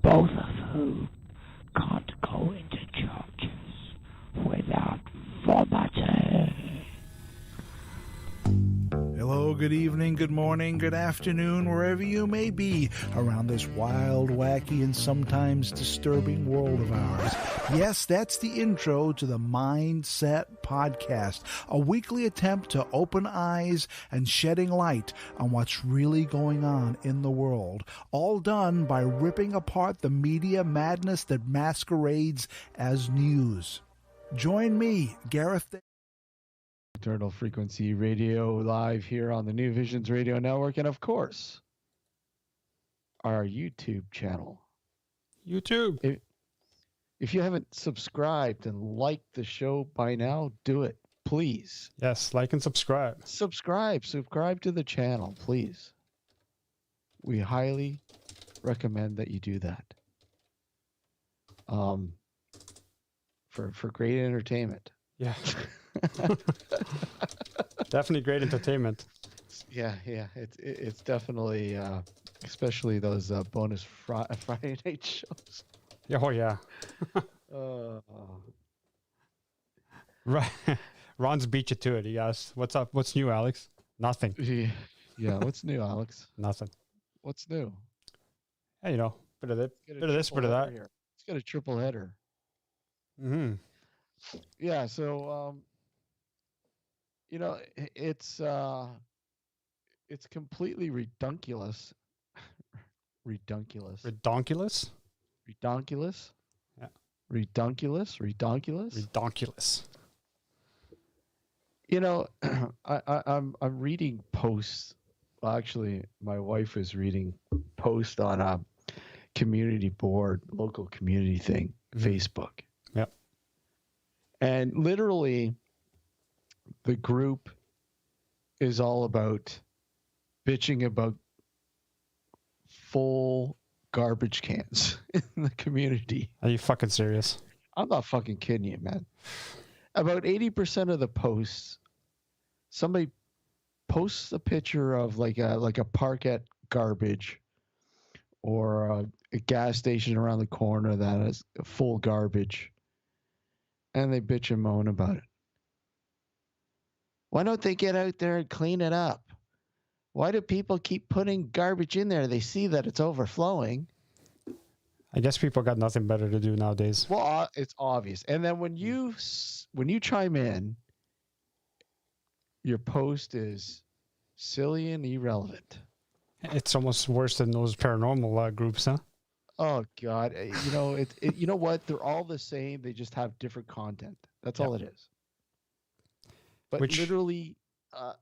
both of whom can't go into churches without vomiting. Hello, good evening, good morning, good afternoon, wherever you may be around this wild, wacky, and sometimes disturbing world of ours. Yes, that's the intro to the Mindset Podcast, a weekly attempt to open eyes and shedding light on what's really going on in the world, all done by ripping apart the media madness that masquerades as news. Join me, Gareth. Eternal Frequency Radio, live here on the New Visions Radio Network, and of course, our YouTube channel. YouTube. If you haven't subscribed and liked the show by now, do it, please. Yes, like and subscribe. Subscribe to the channel, please. We highly recommend that you do that. For great entertainment. Yeah. Definitely great entertainment. Yeah. It's definitely, especially those bonus Friday night shows. Oh yeah. Right. Ron's beat you to it. He asked, "What's up? What's new, Alex?" Nothing. Yeah. What's new, Alex? Nothing. What's new? Hey, bit of this, bit of that. Here. It's got a triple header. Mm-hmm. Yeah. So, it's completely redunculous. Redunculous. Yeah. Redunculous. I'm reading posts. Well, actually, my wife is reading posts on a community board, local community thing, Facebook. Yep. And literally, the group is all about bitching about full garbage cans in the community. Are you fucking serious? I'm not fucking kidding you, man. About 80% of the posts, somebody posts a picture of like a park at garbage or a gas station around the corner that is full garbage, and they bitch and moan about it. Why don't they get out there and clean it up? Why do people keep putting garbage in there? They see that it's overflowing. I guess people got nothing better to do nowadays. Well, it's obvious. And then when you chime in, your post is silly and irrelevant. It's almost worse than those paranormal groups, huh? Oh God! You know what? They're all the same. They just have different content. That's all it is. But literally, when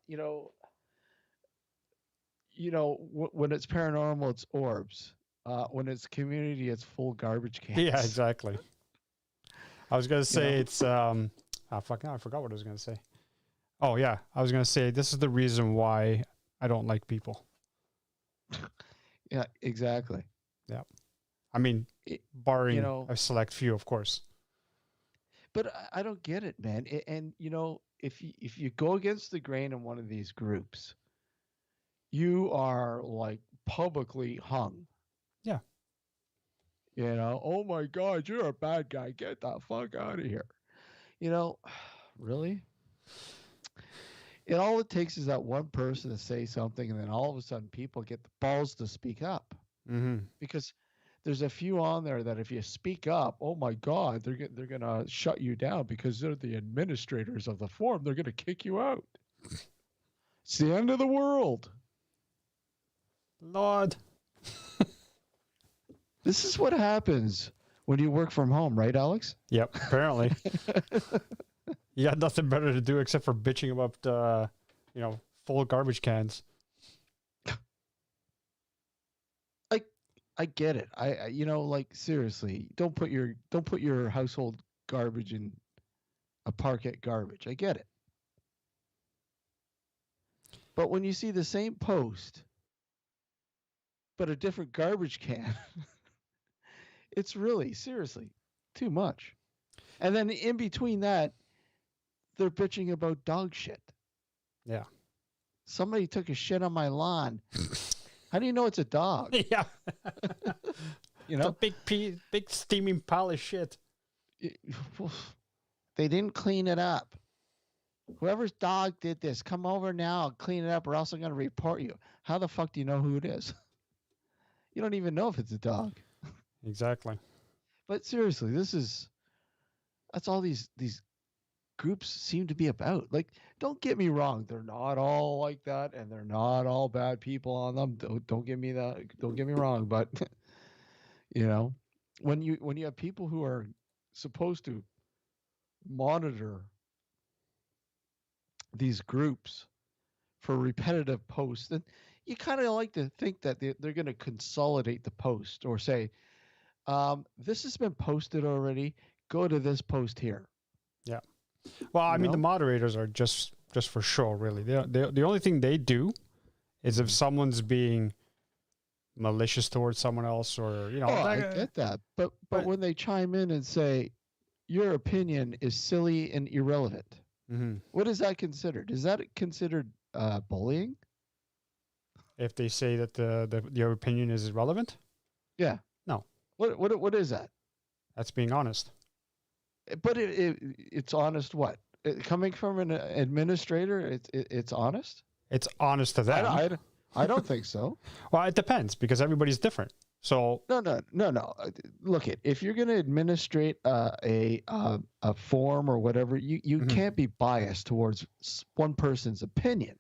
it's paranormal, it's orbs. When it's community, it's full garbage cans. Yeah, exactly. I was gonna say it's I forgot what I was gonna say. Oh yeah, I was gonna say this is the reason why I don't like people. Yeah, exactly. Yeah. I mean, barring a select few, of course. But I don't get it, man. And if you go against the grain in one of these groups, you are like publicly hung. Yeah. Oh my God, you're a bad guy. Get the fuck out of here. Really? All it takes is that one person to say something, and then all of a sudden people get the balls to speak up. Mm-hmm. Because there's a few on there that if you speak up, oh my God, they're gonna shut you down because they're the administrators of the forum. They're gonna kick you out. It's the end of the world. Lord. This is what happens when you work from home, right, Alex? Yep, apparently. You got nothing better to do except for bitching about, full garbage cans. I get it. I like seriously, don't put your household garbage in a parquet garbage. I get it. But when you see the same post, but a different garbage can, it's really, seriously, too much. And then in between that, they're bitching about dog shit. Yeah. Somebody took a shit on my lawn. How do you know it's a dog? Yeah. It's a big steaming pile of shit. They didn't clean it up. Whoever's dog did this, come over now and clean it up or else I'm going to report you. How the fuck do you know who it is? You don't even know if it's a dog. Exactly. But seriously, that's all these groups seem to be about. Like, don't get me wrong, they're not all like that, and they're not all bad people on them. Don't get me wrong, but when you have people who are supposed to monitor these groups for repetitive posts, then you kind of like to think that they're going to consolidate the post or say, this has been posted already. Go to this post here. Yeah. Well, I mean, the moderators are just for show, really. The only thing they do is if someone's being malicious towards someone else, or I get that, but when they chime in and say your opinion is silly and irrelevant, what is that considered? Is that considered bullying? If they say that your opinion is irrelevant? Yeah. No. What is that? That's being honest. But it's honest. What coming from an administrator? It's honest. It's honest to them. I don't think so. Well, it depends because everybody's different. So no. Look, if you're going to administrate a form or whatever, you can't be biased towards one person's opinion.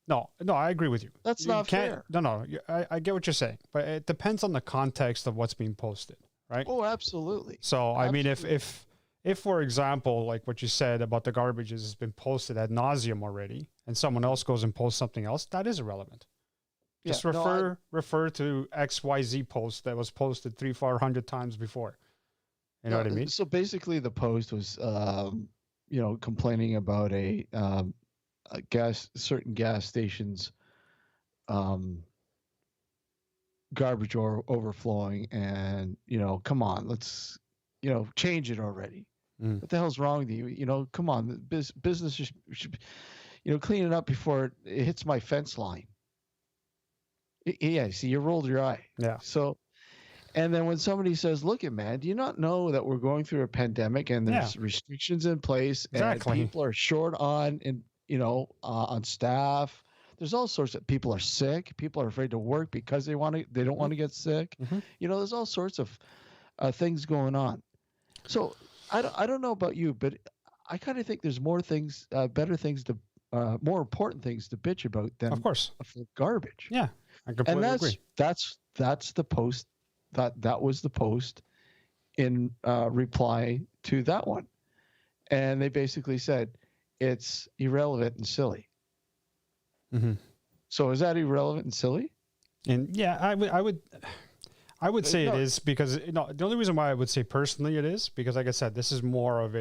No, I agree with you. That's not fair. No, I get what you're saying, but it depends on the context of what's being posted, right? Oh, absolutely. So, I mean, if for example, like what you said about the garbage has been posted ad nauseum already, and someone else goes and posts something else, that is irrelevant. Just refer to XYZ post that was posted 300-400 times before. You know what I mean? So basically, the post was, complaining about certain gas stations, garbage overflowing, and come on, let's change it already. What the hell's wrong with you? Come on, business should clean it up before it hits my fence line. Yeah, see, you rolled your eye. Yeah. So, and then when somebody says, "Look, man, do you not know that we're going through a pandemic and there's restrictions in place and people are short on on staff? There's all sorts of people are sick. People are afraid to work because they don't want to get sick. There's all sorts of things going on. So I don't know about you, but I kind of think there's more things, better things more important things to bitch about than, of course, garbage. Yeah, I completely agree. That's the post that was the post in reply to that one, and they basically said it's irrelevant and silly. So is that irrelevant and silly? And yeah, I would say it is because the only reason why I would say personally it is because, like I said, this is more of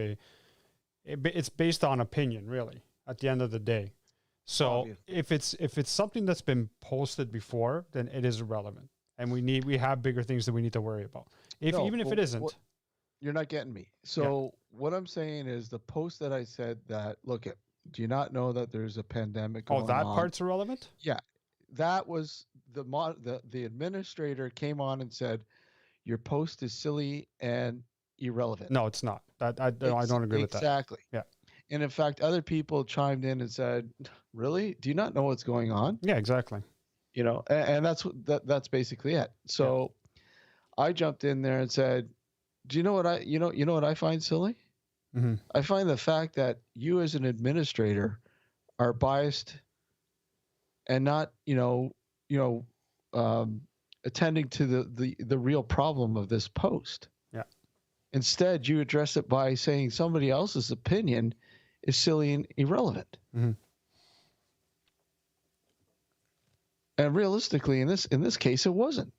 it's based on opinion, really. At the end of the day, so obviously, if it's something that's been posted before, then it is irrelevant. and we have bigger things that we need to worry about. Even if it isn't. You're not getting me. So what I'm saying is the post that I said that, look, do you not know that there's a pandemic going on? Oh, that part's irrelevant? Yeah. That was the administrator came on and said, your post is silly and irrelevant. No, it's not. I don't agree with that. Exactly. Yeah. And in fact, other people chimed in and said, really? Do you not know what's going on? Yeah, exactly. You know, and that's basically it. So I jumped in there and said, do you know what I find silly? Mm-hmm. I find the fact that you as an administrator are biased and not, attending to the real problem of this post. Yeah. Instead, you address it by saying somebody else's opinion is silly and irrelevant. Mm-hmm. And realistically, in this case, it wasn't.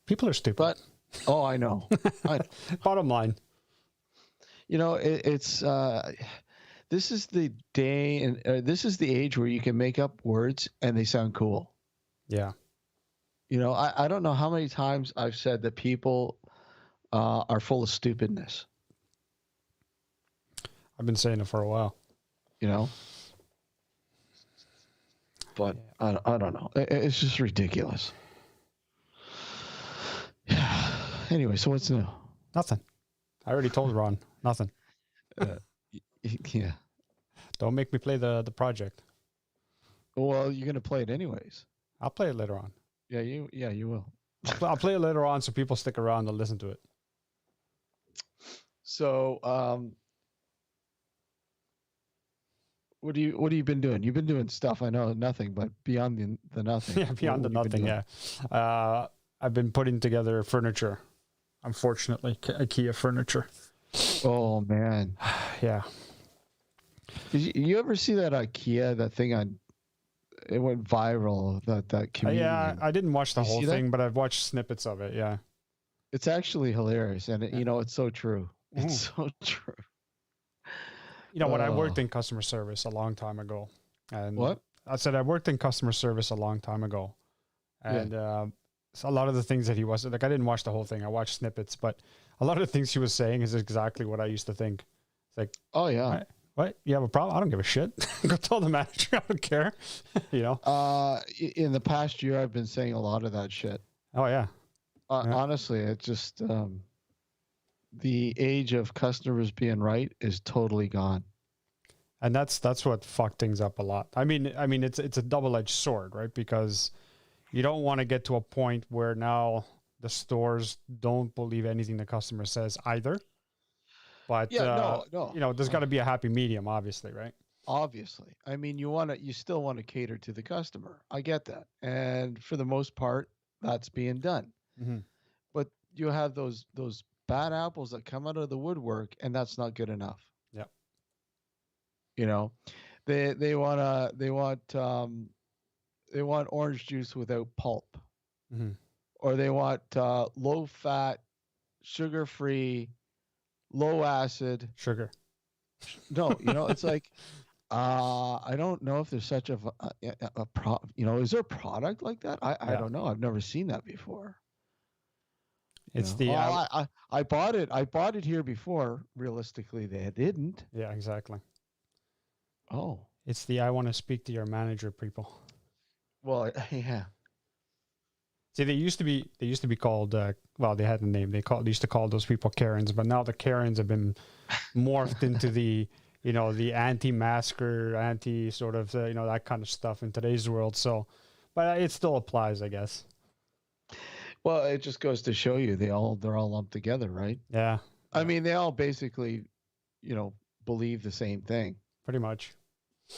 People are stupid. But I know. Bottom line. It's this is the day and this is the age where you can make up words and they sound cool. Yeah. I don't know how many times I've said that people are full of stupidness. I've been saying it for a while. But I don't know. It's just ridiculous. Anyway, so what's new? Nothing. I already told Ron. Nothing. Yeah. Don't make me play the project. Well, you're gonna play it anyways. I'll play it later on. Yeah, you will. I'll play it later on so people stick around and listen to it. So, what have you been doing? You've been doing stuff. I know nothing, but beyond the nothing. Yeah, beyond the nothing. Yeah. I've been putting together furniture. Unfortunately, IKEA furniture. Oh man. Yeah. Did you ever see that IKEA, that thing it went viral, that comedian? Yeah, I didn't watch the whole thing, that? but I've watched snippets of it. Yeah. It's actually hilarious. And it's so true. It's so true. When I worked in customer service a long time ago. And what? I said I worked in customer service a long time ago. And so a lot of the things that he was, like, I didn't watch the whole thing. I watched snippets, but a lot of the things he was saying is exactly what I used to think. It's like, oh yeah. What? You have a problem? I don't give a shit. Go tell the manager. I don't care. In the past year, I've been saying a lot of that shit. Oh yeah. Honestly, it's just the age of customers being right is totally gone. And that's what fucked things up a lot. I mean, it's a double-edged sword, right? Because you don't want to get to a point where now the stores don't believe anything the customer says either. But no. There's got to be a happy medium, obviously, right? Obviously. I mean, you still want to cater to the customer. I get that. And for the most part, that's being done. Mm-hmm. But you have those bad apples that come out of the woodwork, and that's not good enough. Yeah. They want orange juice without pulp. Mm-hmm. Or they want low fat, sugar free, low acid sugar. No, it's like I don't know if there's such a is there a product like that? I don't know. I've never seen that before. It's I bought it here before. Realistically, they didn't. Yeah, exactly. Oh, it's the I want to speak to your manager people. Well, yeah. See, they used to be called. They had a name. They used to call those people Karens, but now the Karens have been morphed into the anti-masker, anti sort of that kind of stuff in today's world. So, but it still applies, I guess. Well, it just goes to show you they're all lumped together, right? Yeah. I mean, they all basically, believe the same thing. Pretty much.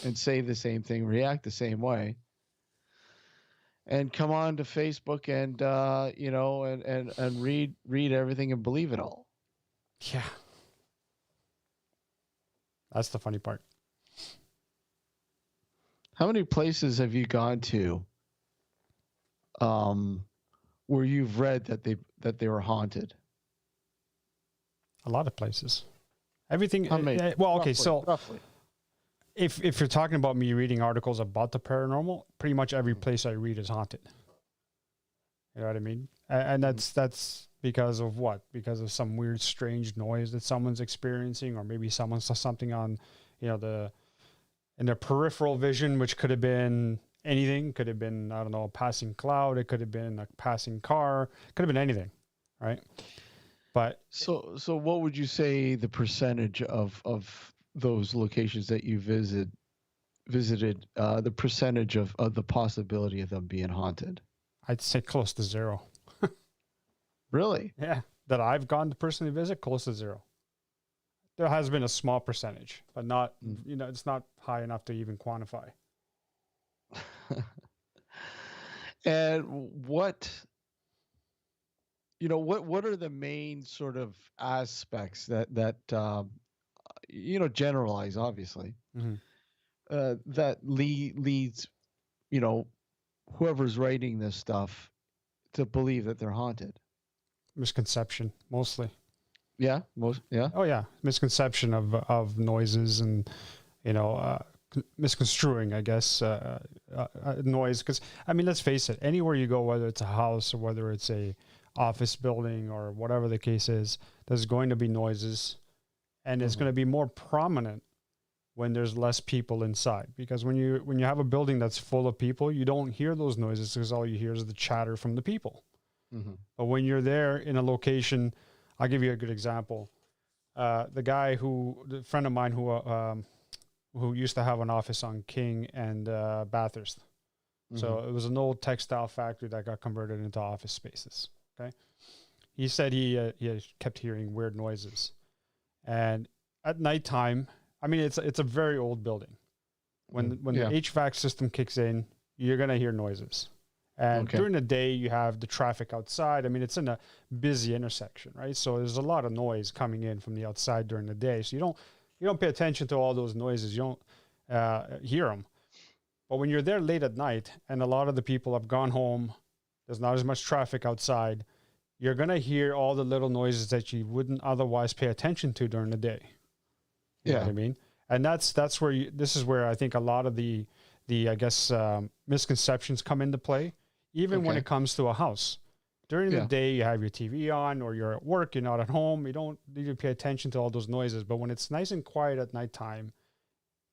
And say the same thing, react the same way. And come on to Facebook and and read everything and believe it all. Yeah. That's the funny part. How many places have you gone to where you've read that they were haunted? A lot of places. Everything. How many? Okay, so roughly. if you're talking about me reading articles about the paranormal, pretty much every place I read is haunted. You know what I mean? And that's because of what? Because of some weird, strange noise that someone's experiencing, or maybe someone saw something on, in their peripheral vision, which could have been anything. Could have been, I don't know, a passing cloud. It could have been a passing car. Could have been anything, right? But so what would you say the percentage of those locations that you visited, the percentage of the possibility of them being haunted? I'd say close to zero. Really? Yeah, that I've gone to personally visit, close to zero. There has been a small percentage, but not, it's not high enough to even quantify. And what are the main sort of aspects that generalize, obviously, that leads, whoever's writing this stuff to believe that they're haunted? Misconception, mostly. Yeah. Oh yeah, misconception of noises and misconstruing, I guess, noise. Because I mean, let's face it. Anywhere you go, whether it's a house or whether it's a office building or whatever the case is, there's going to be noises, and it's going to be more prominent when there's less people inside. Because when you have a building that's full of people, you don't hear those noises because all you hear is the chatter from the people. But when you're there in a location, I'll give you a good example. The friend of mine who used to have an office on King and Bathurst. So it was an old textile factory that got converted into office spaces. Okay. He said he kept hearing weird noises. And at nighttime, I mean, it's a very old building. When the HVAC system kicks in, you're going to hear noises. And during the day, you have the traffic outside. I mean, it's in a busy intersection, right? So there's a lot of noise coming in from the outside during the day. So you don't pay attention to all those noises. You don't hear them. But when you're there late at night and a lot of the people have gone home, there's not as much traffic outside, you're going to hear all the little noises that you wouldn't otherwise pay attention to during the day. You know what I mean? And that's where this is where I think a lot of the I guess, misconceptions come into play, even when it comes to a house. During the day, you have your TV on or you're at work, you're not at home. You don't need to pay attention to all those noises. But when it's nice and quiet at nighttime,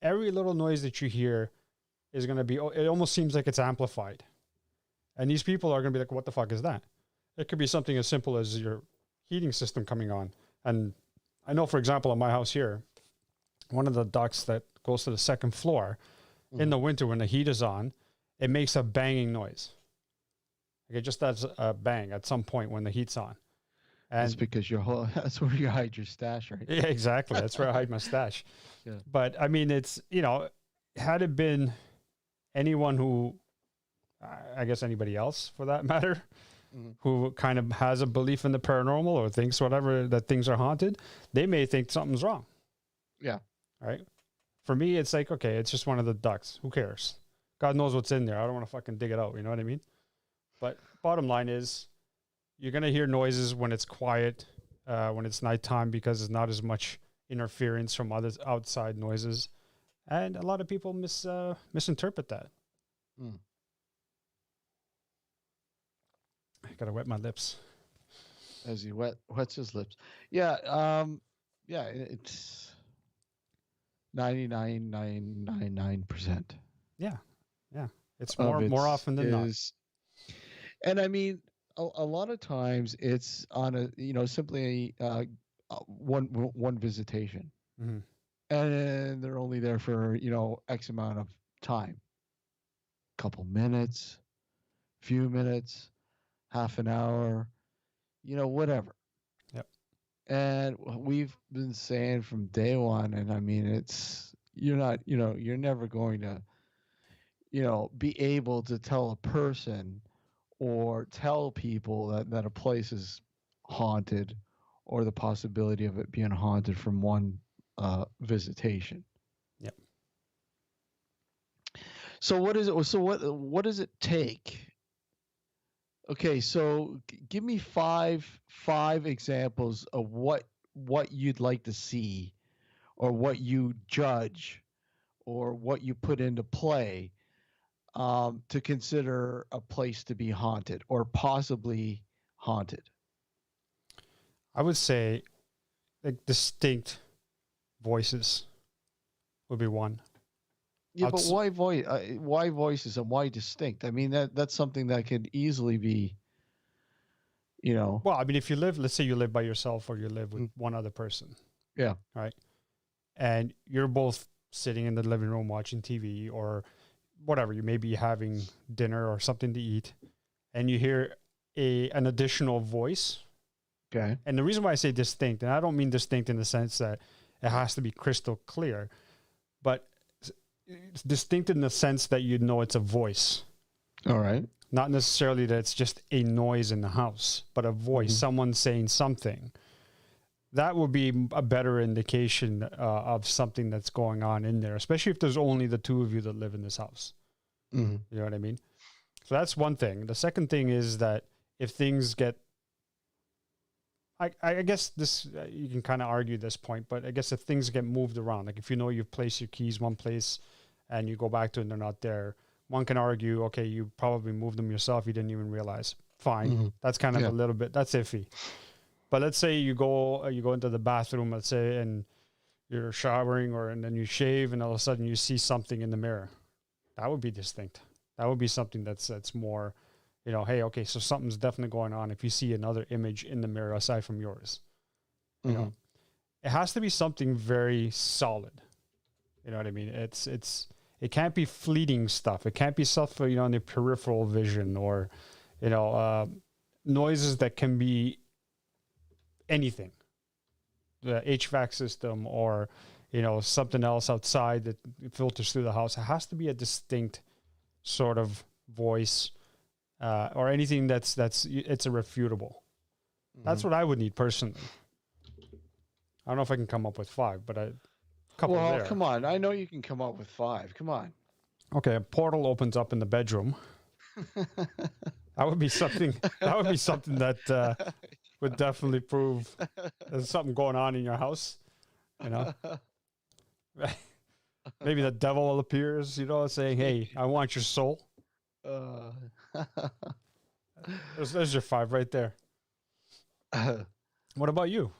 every little noise that you hear is going to be, it almost seems like it's amplified. And these people are going to be like, what the fuck is that? It could be something as simple as your heating system coming on. And I know, for example, in my house here, one of the ducts that goes to the second floor, in the winter when the heat is on, it makes a banging noise. Like it just does a bang at some point when the heat's on. And that's because that's where you hide your stash, right? Yeah, exactly. That's where I hide my stash. Yeah. But I mean, it's, had it been anyone who, I guess anybody else for that matter, who kind of has a belief in the paranormal or thinks whatever, that things are haunted, they may think something's wrong. Yeah. Right. For me, it's like, okay, it's just one of the ducts. Who cares? God knows what's in there. I don't want to fucking dig it out. You know what I mean? But bottom line is, you're going to hear noises when it's quiet, when it's nighttime, because there's not as much interference from other outside noises. And a lot of people misinterpret that. I got to wet my lips. As he wets his lips. Yeah. It's 99.999%. Yeah. It's more often than not. And I mean, a lot of times it's on a simply one visitation, and they're only there for X amount of time, couple minutes, few minutes, half an hour, whatever. Yep. And we've been saying from day one, and I mean, you're never going to, be able to tell a person or tell people that a place is haunted or the possibility of it being haunted from one visitation. Yep. So what is it? So what does it take? Okay, so give me five examples of what you'd like to see, or what you judge, or what you put into play to consider a place to be haunted or possibly haunted? I would say like distinct voices would be one. Yeah, but why why voices and why distinct? I mean, that's something that could easily be, Well, I mean, if you live, let's say you live by yourself or you live with one other person. Yeah. Right. And you're both sitting in the living room watching TV or whatever. You may be having dinner or something to eat, and you hear an additional voice. Okay. And the reason why I say distinct, and I don't mean distinct in the sense that it has to be crystal clear, but it's distinct in the sense that you know it's a voice. All right. Not necessarily that it's just a noise in the house, but a voice, someone saying something. That would be a better indication of something that's going on in there, especially if there's only the two of you that live in this house. Mm-hmm. You know what I mean? So that's one thing. The second thing is that if things get, I guess this, you can kind of argue this point, but I guess if things get moved around, like if you know you've placed your keys one place and you go back to it and they're not there, one can argue, okay, you probably moved them yourself. You didn't even realize. Fine. Mm-hmm. That's kind of a little bit, that's iffy. But let's say you go into the bathroom, let's say, and you're showering and then you shave and all of a sudden you see something in the mirror. That would be distinct. That would be something that's more, hey, okay, so something's definitely going on if you see another image in the mirror aside from yours. You know, it has to be something very solid. You know what I mean? It can't be fleeting stuff. It can't be stuff, in the peripheral vision or, noises that can be anything, the HVAC system or, something else outside that filters through the house. It has to be a distinct sort of voice or anything it's irrefutable. That's what I would need personally. I don't know if I can come up with 5, but a couple there. Well, come on. I know you can come up with 5. Come on. Okay, a portal opens up in the bedroom. That would be something. That would be something that would definitely prove there's something going on in your house. Maybe the devil appears, saying, "Hey, I want your soul." There's your 5 right there. What about you?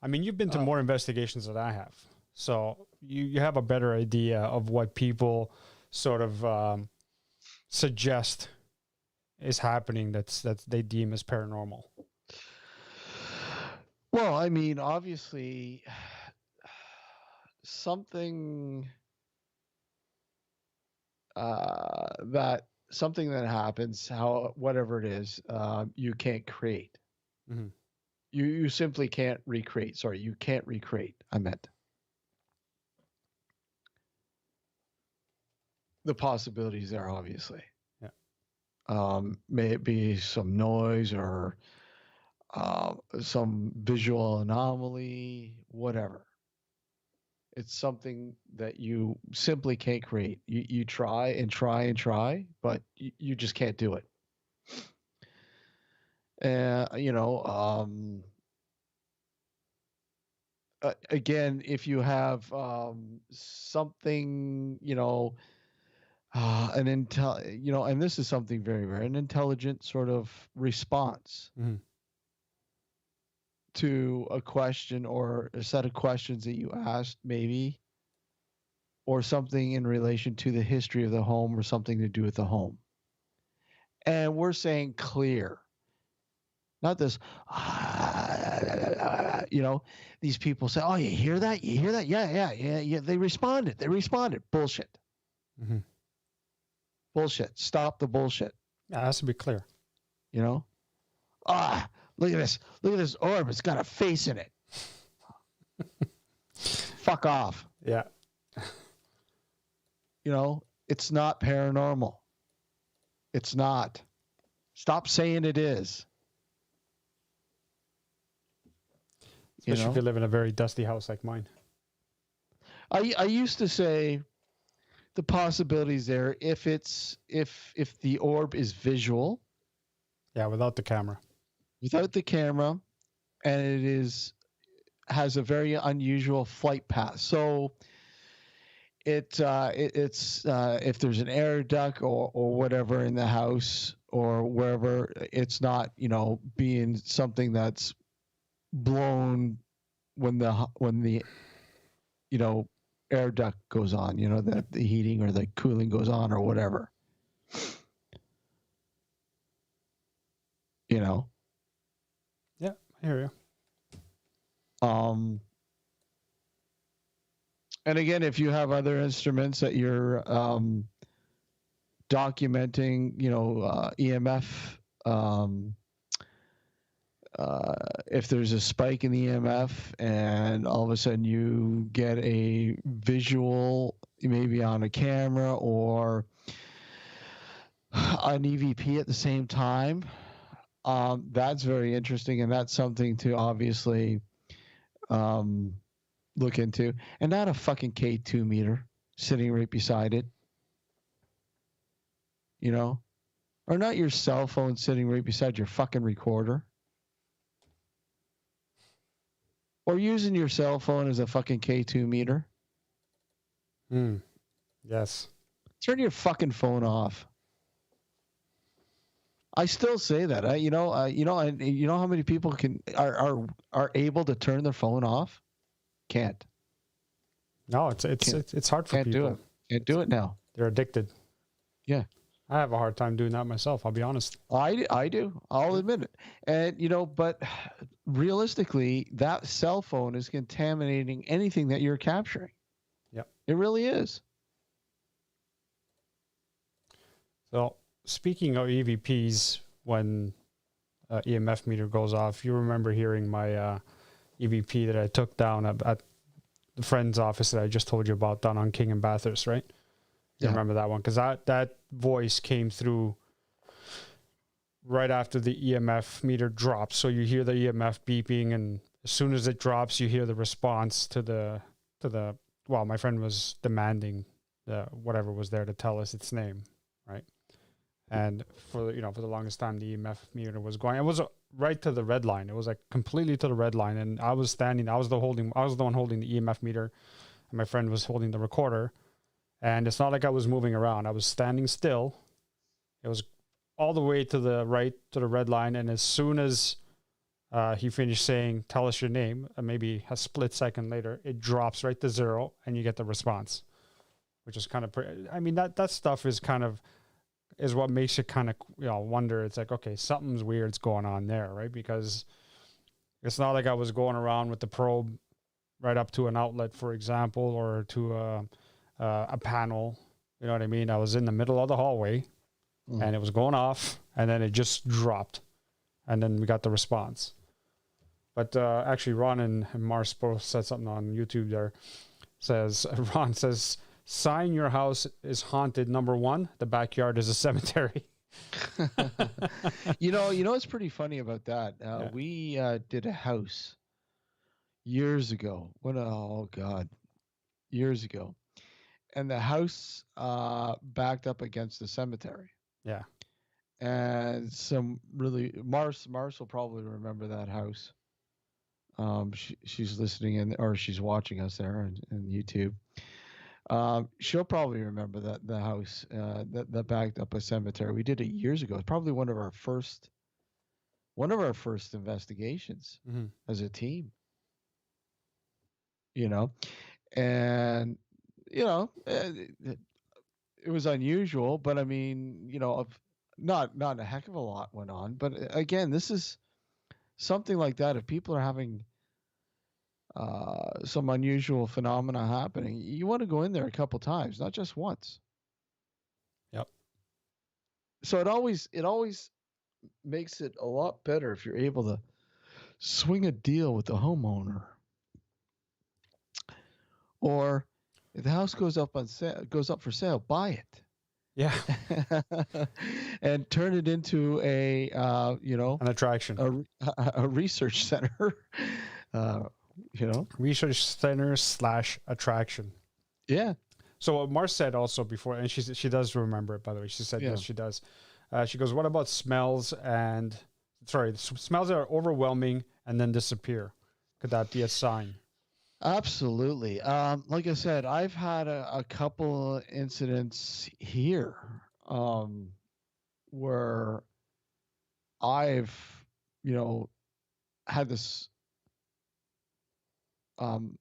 I mean, you've been to more investigations than I have, so you have a better idea of what people sort of suggest is happening that they deem as paranormal. Well, I mean, obviously, something that happens, whatever it is, you can't create. Mm-hmm. You simply can't recreate. Sorry, you can't recreate. I meant the possibilities there, obviously. Yeah. May it be some noise or some visual anomaly, whatever. It's something that you simply can't create. You try and try and try, but you just can't do it. Again, if you have something, and this is something very rare, an intelligent sort of response to a question or a set of questions that you asked, maybe, or something in relation to the history of the home or something to do with the home. And we're saying clear, not this, these people say, "Oh, you hear that? You hear that? Yeah. They responded. Bullshit. Mm-hmm. Bullshit. Stop the bullshit." Yeah, it has to be clear. Look at this. Look at this orb. It's got a face in it. Fuck off. Yeah. It's not paranormal. It's not. Stop saying it is. Especially if you live in a very dusty house like mine. I used to say the possibilities there if the orb is visual. Yeah, without the camera. Without the camera, and it has a very unusual flight path. So it's if there's an air duct or whatever in the house or wherever, it's not, being something that's blown when the air duct goes on, that the heating or the cooling goes on or whatever. Yeah, I hear you. And again, if you have other instruments that you're documenting, EMF, if there's a spike in the EMF and all of a sudden you get a visual, maybe on a camera or an EVP at the same time, that's very interesting, and that's something to obviously look into. And not a fucking K2 meter sitting right beside it, or not your cell phone sitting right beside your fucking recorder, or using your cell phone as a fucking K2 meter. Yes. Turn your fucking phone off. I still say that. You know how many people are able to turn their phone off? Can't. No, it's hard for people. Do it. Can't do it now. They're addicted. Yeah. I have a hard time doing that myself, I'll be honest. I do. I'll admit it. And, but realistically, that cell phone is contaminating anything that you're capturing. Yep. It really is. So, speaking of EVPs, when EMF meter goes off, you remember hearing my EVP that I took down at the friend's office that I just told you about down on King and Bathurst, right? You remember that one? Because that voice came through right after the EMF meter drops. So you hear the EMF beeping, and as soon as it drops, you hear the response to the well, my friend was demanding whatever was there to tell us its name, right? And for the longest time, the EMF meter was going. It was right to the red line. It was like completely to the red line, and I was standing. I was the one holding the EMF meter, and my friend was holding the recorder. And it's not like I was moving around. I was standing still. It was all the way to the right, to the red line. And as soon as he finished saying, "Tell us your name," maybe a split second later, it drops right to 0 and you get the response, which is kind of, that stuff is what makes you kind of, wonder. It's like, okay, something's weird's going on there, right? Because it's not like I was going around with the probe right up to an outlet, for example, or to a panel, you know what I mean? I was in the middle of the hallway and it was going off, and then it just dropped, and then we got the response. But actually, Ron and Mars both said something on YouTube there. Ron says, "Sign your house is haunted. Number 1, the backyard is a cemetery." What's pretty funny about that? We did a house years ago. Years ago. And the house backed up against the cemetery. Yeah. And some really, Mars will probably remember that house. She's listening in, or she's watching us there on YouTube. She'll probably remember the house that backed up a cemetery. We did it years ago. It's probably one of our first investigations as a team. And it was unusual, but not a heck of a lot went on. But again, this is something like that. If people are having some unusual phenomena happening, you want to go in there a couple times, not just once. Yep. So it always makes it a lot better if you're able to swing a deal with the homeowner. Or if the house goes up for sale, buy it. Yeah. And turn it into an attraction, a research center. Research center / attraction. Yeah. So what Mars said also before, and she does remember it, by the way. She said yes, she does. She goes, "What about smells smells that are overwhelming and then disappear? Could that be a sign?" Absolutely. Like I said, I've had a couple incidents here where I've, you know, had this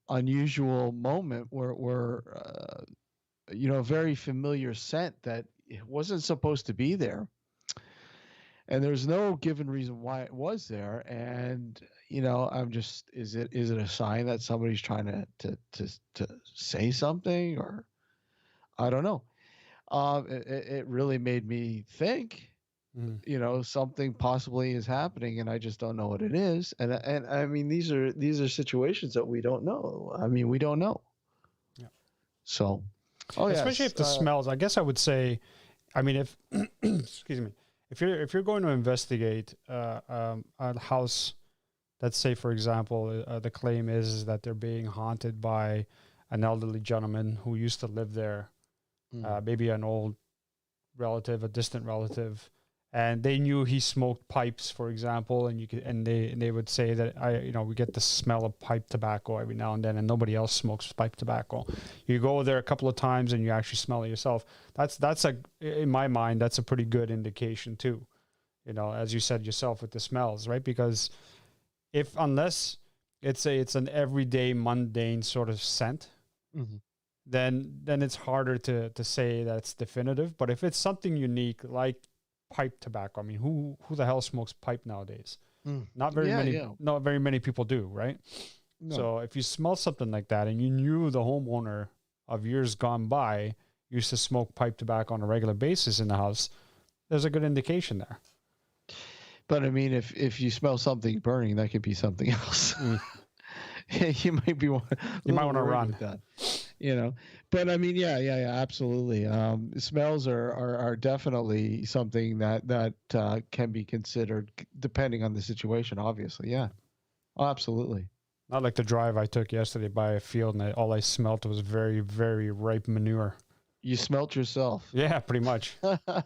unusual moment where a very familiar scent that wasn't supposed to be there, and there's no given reason why it was there. And I'm just, is it a sign that somebody's trying to say something, or I don't know. It really made me think. Mm. Something possibly is happening, and I just don't know what it is. And I mean, these are situations that we don't know. I mean, we don't know. Yeah. So, Especially yes, if the smells. I guess I would say, I mean, if excuse me, if you're going to investigate a house, let's say for example, the claim is that they're being haunted by an elderly gentleman who used to live there, maybe an old relative, a distant relative, and they knew he smoked pipes, for example, and they would say that we get the smell of pipe tobacco every now and then, and nobody else smokes pipe tobacco. You go there a couple of times and you actually smell it yourself. That's in my mind, that's a pretty good indication too. As you said yourself with the smells, right? Because unless it's an everyday mundane sort of scent, mm-hmm. then it's harder to say that's definitive. But if it's something unique like pipe tobacco, I mean, who the hell smokes pipe nowadays? Not very many. Yeah. Not very many people do, right? No. So if you smell something like that and you knew the homeowner of years gone by used to smoke pipe tobacco on a regular basis in the house, there's a good indication there. But I mean, if you smell something burning, that could be something else. You might want to run with that. But I mean, yeah, absolutely. Smells are definitely something that can be considered depending on the situation, obviously. Yeah. Oh, absolutely. Not like the drive I took yesterday by a field, and all I smelt was very, very ripe manure. You smelt yourself. Yeah, pretty much. God, that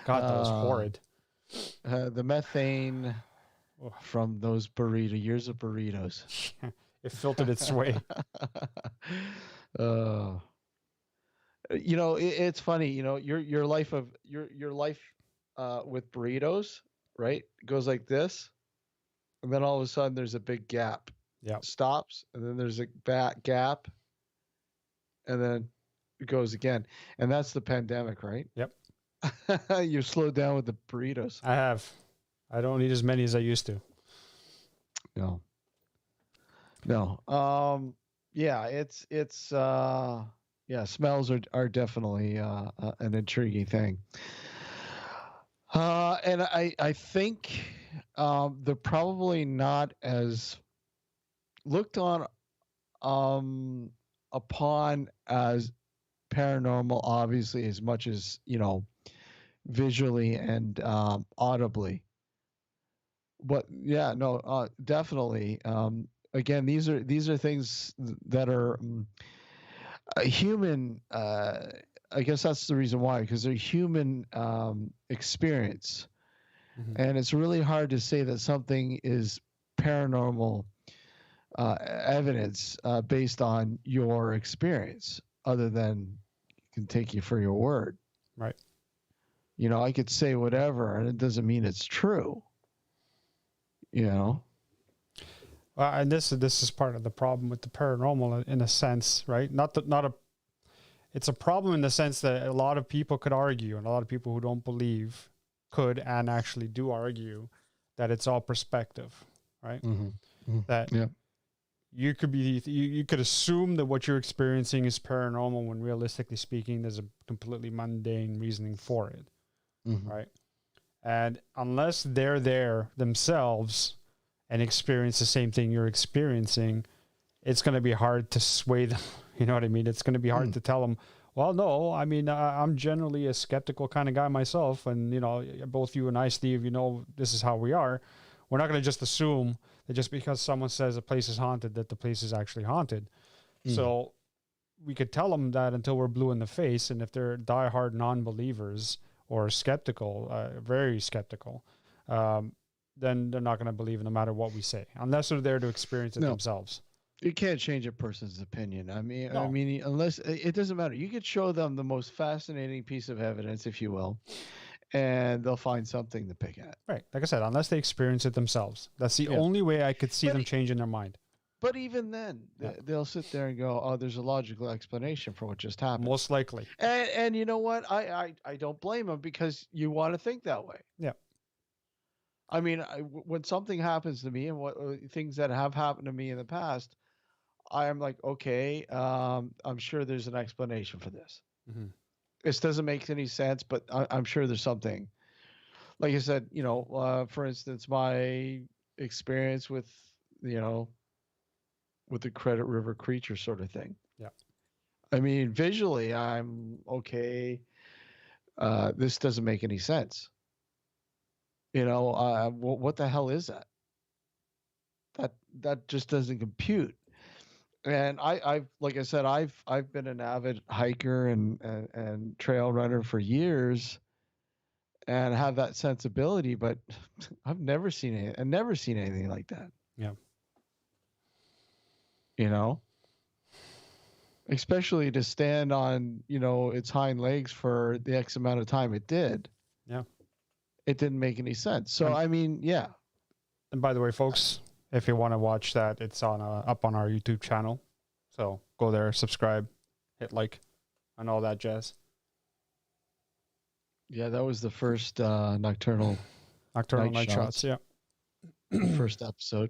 was horrid. The methane from those years of burritos. It filtered its way. It's funny. Your life with burritos, right? Goes like this, and then all of a sudden there's a big gap. Yeah. Stops, and then there's a gap, and then it goes again, and that's the pandemic, right? Yep. You've slowed down with the burritos. I have. I don't eat as many as I used to. No. Yeah, smells are definitely an intriguing thing. And I think they're probably not as looked on upon as paranormal, obviously, as much as visually and audibly. But yeah, no, definitely. Again, these are things that are human. I guess that's the reason why, because they're human experience, and it's really hard to say that something is paranormal evidence based on your experience, other than can take you for your word. Right. I could say whatever, and it doesn't mean it's true. And this is part of the problem with the paranormal, in a sense, right? It's a problem in the sense that a lot of people could argue, and a lot of people who don't believe could and actually do argue that it's all perspective, right? That you could assume that what you're experiencing is paranormal when realistically speaking, there's a completely mundane reasoning for it, right? And unless they're there themselves and experience the same thing you're experiencing, it's going to be hard to sway them. You know what I mean? It's going to be hard to tell them, well, no, I mean, I'm generally a skeptical kind of guy myself. And, both you and I, Steve, this is how we are. We're not going to just assume that just because someone says a place is haunted, that the place is actually haunted. So we could tell them that until we're blue in the face. And if they're diehard non-believers or skeptical, very skeptical, then they're not going to believe no matter what we say, unless they're there to experience it themselves. You can't change a person's opinion. I mean, No. unless it doesn't matter. You could show them the most fascinating piece of evidence, if you will, and they'll find something to pick at. Right. Like I said, unless they experience it themselves. That's the only way I could see them changing their mind. But even then, they'll sit there and go, "Oh, there's a logical explanation for what just happened." Most likely. And you know what? I don't blame them because you want to think that way. Yeah. I mean, when something happens to me and what things that have happened to me in the past, I am like, okay, I'm sure there's an explanation for this. Mm-hmm. This doesn't make any sense, but I'm sure there's something. Like I said, for instance, my experience with, with the Credit River creature sort of thing. Yeah. I mean, visually, I'm okay. This doesn't make any sense. What the hell is that? That just doesn't compute. And I've like I said, I've been an avid hiker and trail runner for years, and have that sensibility, but I've never seen anything like that. Yeah. Especially to stand on, its hind legs for the X amount of time it did. Yeah. It didn't make any sense. So, I mean, yeah. And by the way, folks, if you want to watch that, it's on up on our YouTube channel. So go there, subscribe, hit like, and all that jazz. Yeah, that was the first nocturnal night shots. Yeah. First episode.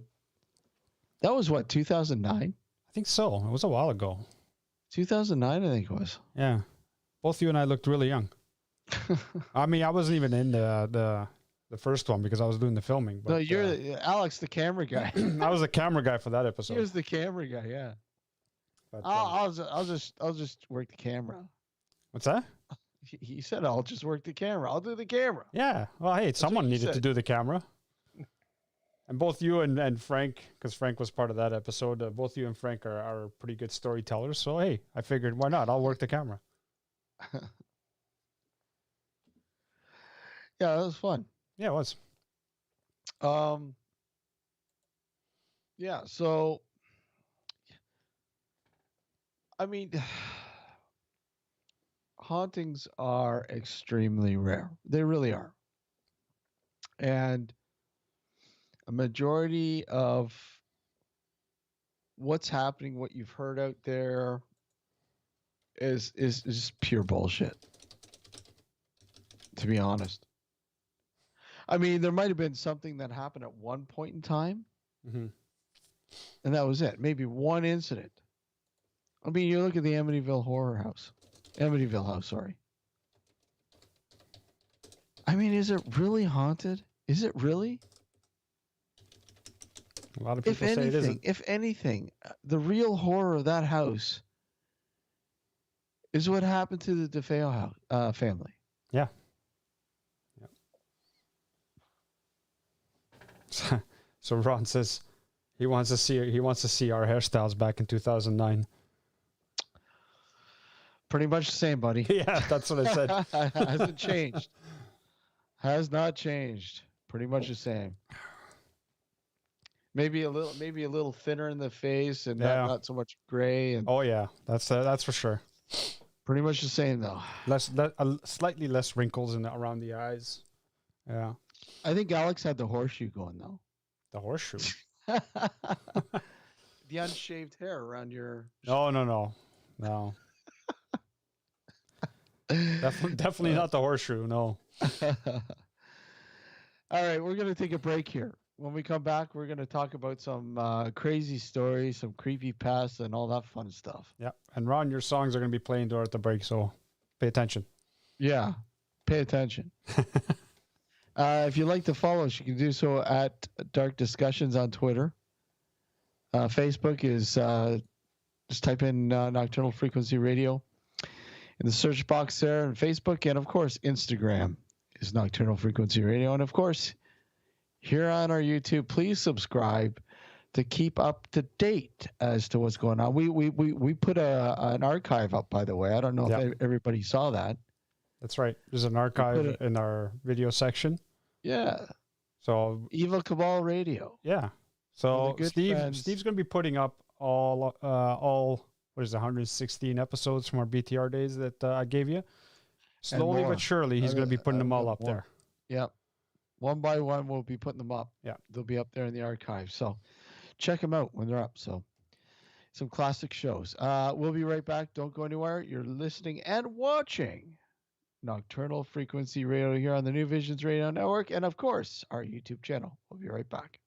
That was what, 2009? I think so. It was a while ago. 2009, I think it was. Yeah. Both you and I looked really young. I mean, I wasn't even in the first one because I was doing the filming. But, no, you're Alex, the camera guy. I was the camera guy for that episode. He was the camera guy, yeah. But, I'll just work the camera. What's that? He said, "I'll just work the camera. I'll do the camera." Yeah. Well, hey, someone needed to do the camera. And both you and Frank, because Frank was part of that episode, both you and Frank are pretty good storytellers. So, hey, I figured, why not? I'll work the camera. Yeah, that was fun. Yeah, it was. Yeah, so, I mean, hauntings are extremely rare. They really are. And a majority of what's happening, what you've heard out there is just pure bullshit, to be honest. I mean, there might have been something that happened at one point in time, and that was it. Maybe one incident. I mean, you look at the Amityville House, sorry. I mean, is it really haunted? Is it really? A lot of people say it isn't. If anything, the real horror of that house is what happened to the DeFeo family. Yeah. So Ron says he wants to see our hairstyles back in 2009. Pretty much the same, buddy. Yeah, that's what I said. Hasn't changed. Has not changed. Pretty much the same. Maybe a little thinner in the face and not so much gray. And oh yeah, that's for sure. Pretty much the same though. Slightly less wrinkles around the eyes. Yeah. I think Alex had the horseshoe going though. The horseshoe. The unshaved hair around your. No. Definitely not the horseshoe. No. All right, we're gonna take a break here. When we come back, we're gonna talk about some crazy stories, some creepy past, and all that fun stuff. Yeah, and Ron, your songs are gonna be playing during the break, so pay attention. Yeah, pay attention. If you'd like to follow us, you can do so at Dark Discussions on Twitter. Facebook is just type in Nocturnal Frequency Radio in the search box there on Facebook. And, of course, Instagram is Nocturnal Frequency Radio. And, of course, here on our YouTube, please subscribe to keep up to date as to what's going on. We put an archive up, by the way. I don't know if everybody saw that. That's right. There's an archive in our video section. Yeah. So Evil Cabal Radio. Yeah. So Steve's going to be putting up all what is it, 116 episodes from our BTR days that I gave you. Slowly but surely, he's going to be putting them all up there. Yep. One by one, we'll be putting them up. Yeah. They'll be up there in the archive. So check them out when they're up. So some classic shows. We'll be right back. Don't go anywhere. You're listening and watching Nocturnal Frequency Radio here on the New Visions Radio Network. And of course, our YouTube channel. We'll be right back.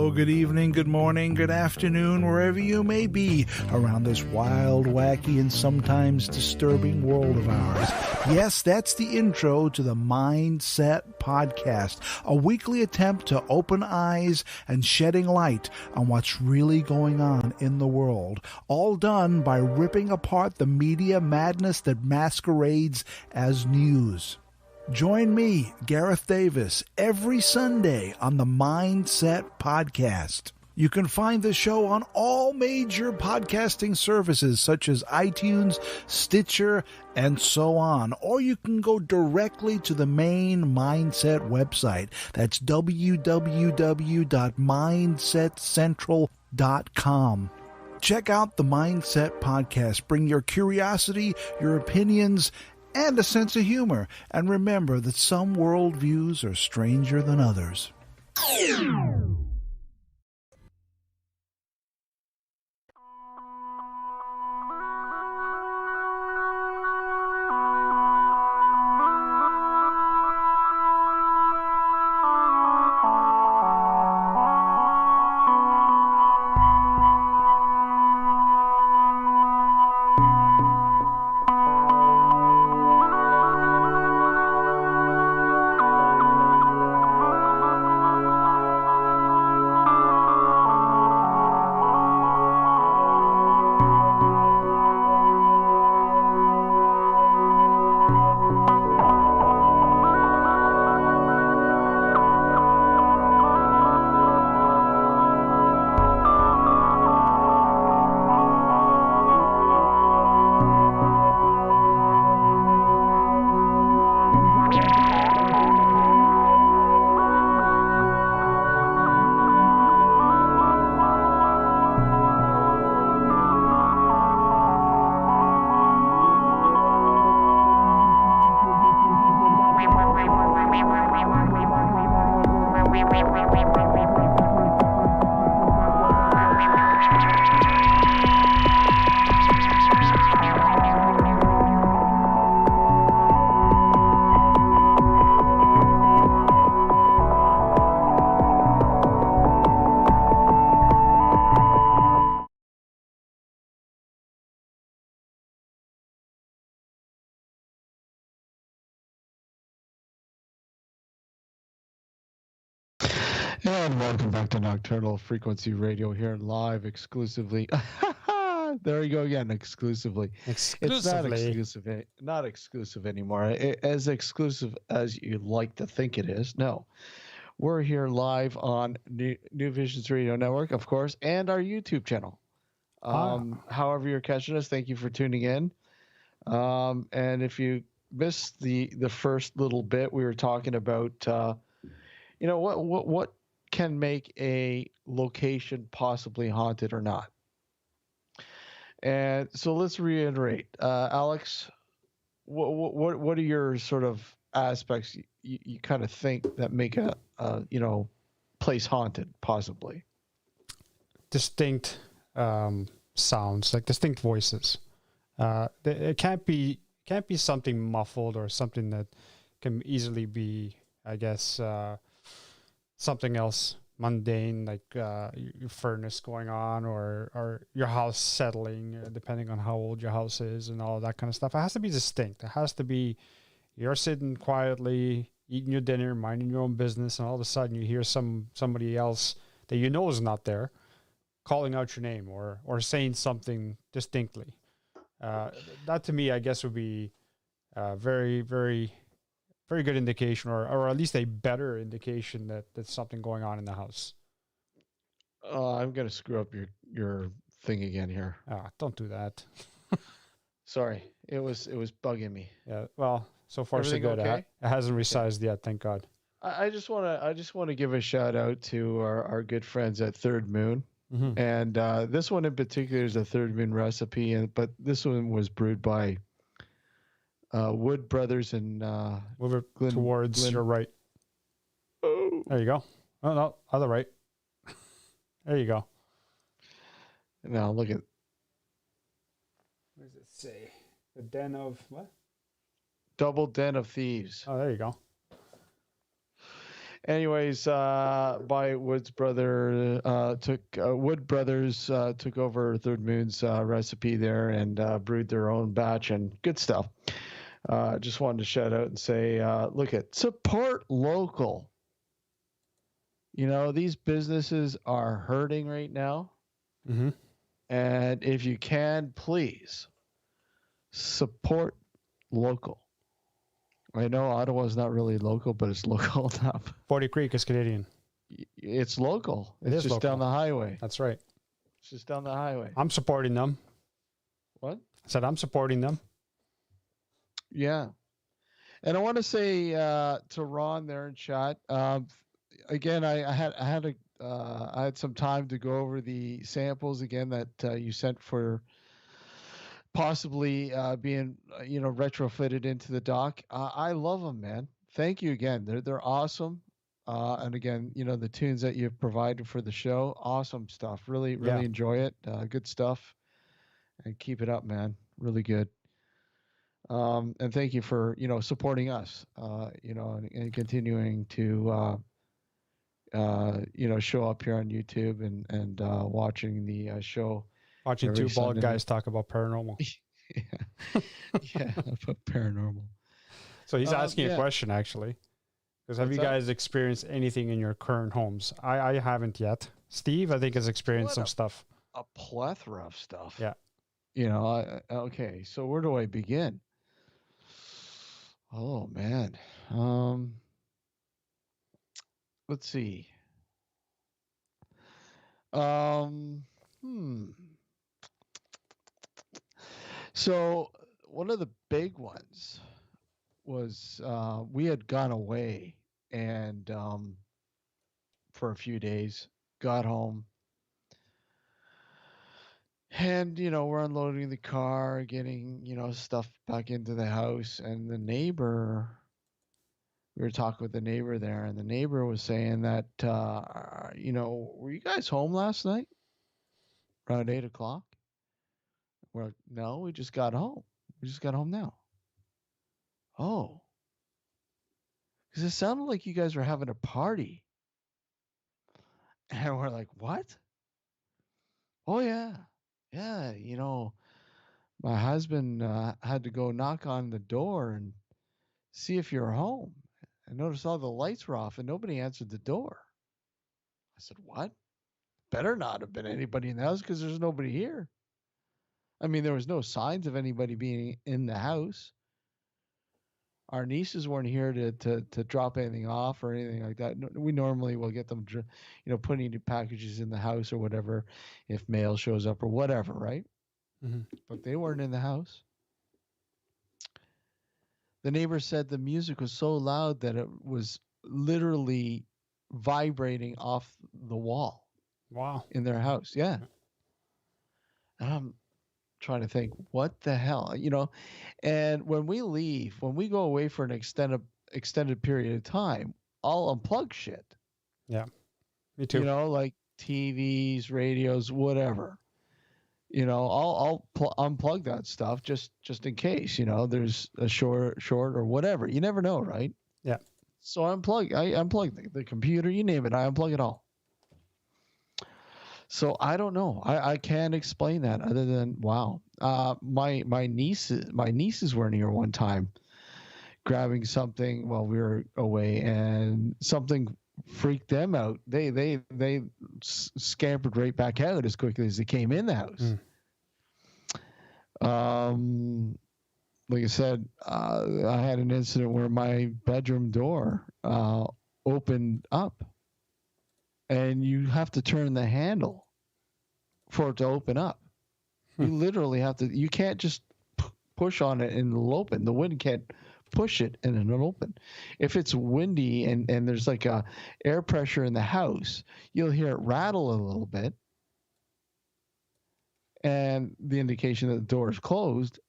Hello, good evening, good morning, good afternoon, wherever you may be around this wild, wacky, and sometimes disturbing world of ours. Yes, that's the intro to the Mindset Podcast, a weekly attempt to open eyes and shedding light on what's really going on in the world, all done by ripping apart the media madness that masquerades as news. Join me, Gareth Davis, every Sunday on the Mindset Podcast. You can find the show on all major podcasting services such as iTunes, Stitcher, and so on. Or you can go directly to the main Mindset website. That's www.mindsetcentral.com. Check out the Mindset Podcast. Bring your curiosity, your opinions, and a sense of humor. And remember that some worldviews are stranger than others. And welcome back to Nocturnal Frequency Radio here live exclusively. There you go again, exclusively. It's not exclusive, not exclusive anymore. As exclusive as you like to think it is. No, we're here live on New Visions Radio Network, of course, and our YouTube channel. However you're catching us, thank you for tuning in. And if you missed the first little bit, we were talking about, what can make a location possibly haunted or not. And so let's reiterate, Alex, what are your sort of aspects you kind of think that make a place haunted possibly? Distinct sounds, like distinct voices. It can't be something muffled or something that can easily be, I guess, something else mundane, like your furnace going on or your house settling, depending on how old your house is and all that kind of stuff. It has to be distinct. It has to be you're sitting quietly, eating your dinner, minding your own business, and all of a sudden you hear somebody else that you know is not there calling out your name or saying something distinctly. That to me, I guess, would be very, very, very good indication, or at least a better indication that there's something going on in the house. I'm gonna screw up your thing again here. Don't do that. Sorry, it was bugging me. Yeah, well, so far Everything so good. okay? It hasn't resized yet, thank God. I just want to give a shout out to our good friends at Third Moon. Mm-hmm. And this one in particular is a Third Moon recipe, but this one was brewed by Wood Brothers and move it towards your right. Oh, there you go. Oh no, other right. There you go. Now look at. What does it say? The Den of what? Double Den of Thieves. Oh, there you go. Anyways, by Wood Brothers took over Third Moon's recipe there and brewed their own batch, and good stuff. Just wanted to shout out and say, look at support local. You know, these businesses are hurting right now. Mm-hmm. And if you can, please support local. I know Ottawa's not really local, but it's local enough. 40 Creek is Canadian. It's local. It is just local. down the highway. That's right. It's just down the highway. I'm supporting them. What? I said I'm supporting them. Yeah. And I want to say to Ron there in chat, again, I had some time to go over the samples again that you sent for possibly being retrofitted into the dock. I love them, man. Thank you again. They're awesome. And again, the tunes that you've provided for the show, awesome stuff. Really enjoy it. Good stuff. And keep it up, man. Really good. And thank you for supporting us. And continuing to show up here on YouTube and watching the show. Watching two bald guys talk about paranormal. yeah, about paranormal. So he's asking a question, actually. Because have you guys experienced anything in your current homes? I haven't yet. Steve, I think, has experienced some stuff. A plethora of stuff. Yeah. Okay, so where do I begin? Oh, man. Let's see. So one of the big ones was we had gone away and for a few days, got home, and we're unloading the car, getting stuff back into the house, and the neighbor. We were talking with the neighbor there, and the neighbor was saying that were you guys home last night around 8:00? We're like, no, we just got home. We just got home now. Oh. Because it sounded like you guys were having a party. And we're like, what? Oh, yeah. Yeah, my husband had to go knock on the door and see if you're home. I noticed all the lights were off and nobody answered the door. I said, what? Better not have been anybody in the house because there's nobody here. I mean, there was no signs of anybody being in the house. Our nieces weren't here to drop anything off or anything like that. We normally will get them, putting the packages in the house or whatever if mail shows up or whatever, right? Mm-hmm. But they weren't in the house. The neighbor said the music was so loud that it was literally vibrating off the wall. Wow. In their house. Yeah. And I'm trying to think, what the hell, and when we go away for an extended period of time, I'll unplug shit. Yeah. Me too. Like TVs, radios, whatever. I'll unplug that stuff just in case, there's a short or whatever. You never know, right? Yeah. So I unplug the computer, you name it, I unplug it all. So I don't know. I can't explain that other than wow. My nieces were in here one time, grabbing something while we were away, and something freaked them out. They scampered right back out as quickly as they came in the house. Like I said, I had an incident where my bedroom door opened up. And you have to turn the handle for it to open up. You literally have to. You can't just push on it and it'll open. The wind can't push it and it'll open. If it's windy and there's like a air pressure in the house, you'll hear it rattle a little bit, and the indication that the door is closed.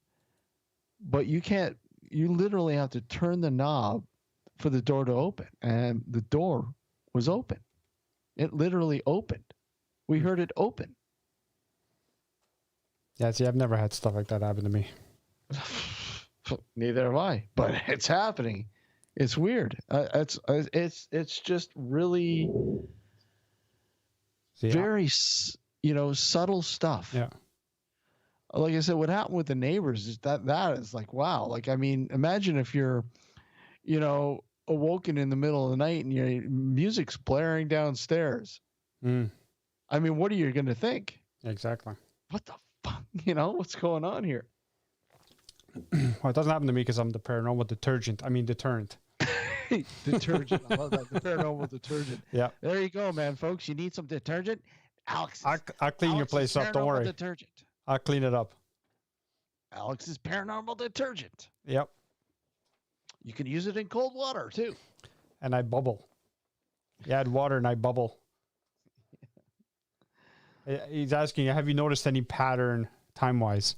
But you can't. You literally have to turn the knob for the door to open, and the door was open. It literally opened. We heard it open. Yeah, see, I've never had stuff like that happen to me. Neither have I, but it's happening. It's weird. It's just really very subtle stuff. Yeah. Like I said, what happened with the neighbors is that is like, wow. Like, I mean, imagine if you're, awoken in the middle of the night and your music's blaring downstairs. I mean, what are you going to think? Exactly. What the fuck? What's going on here? Well, it doesn't happen to me because I'm the paranormal deterrent. Detergent. I love that. The paranormal detergent. Yeah. There you go, man, folks. You need some detergent? Alex. I'll clean your place up. Don't worry. Detergent. I'll clean it up. Alex's paranormal detergent. Yep. You can use it in cold water too. And I bubble. You add water and I bubble. He's asking, have you noticed any pattern time-wise?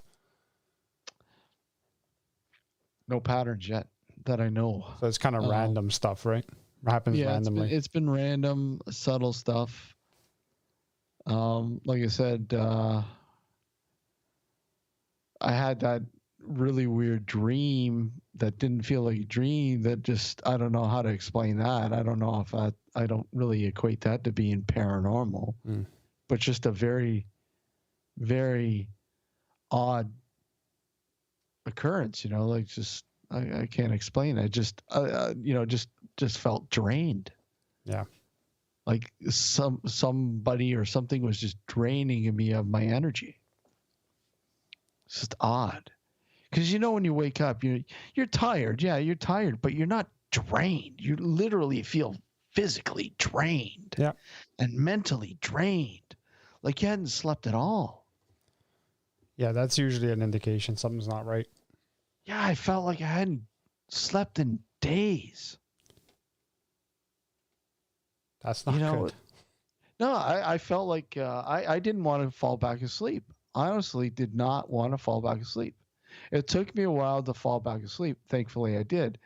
No patterns yet that I know. So it's kind of random stuff, right? Happens randomly. It's been random, subtle stuff. Like I said, I had that really weird dream that didn't feel like a dream that just, I don't know how to explain that. I don't know if I don't really equate that to being paranormal, but just a very, very odd occurrence, like just, I can't explain it. Just, just felt drained. Yeah. Like somebody or something was just draining me of my energy. It's just odd. Because when you wake up, you're tired. Yeah, you're tired, but you're not drained. You literally feel physically drained. Yeah. And mentally drained. Like you hadn't slept at all. Yeah, that's usually an indication something's not right. Yeah, I felt like I hadn't slept in days. That's not good. No, I felt like I didn't want to fall back asleep. I honestly did not want to fall back asleep. It took me a while to fall back asleep. Thankfully, I did.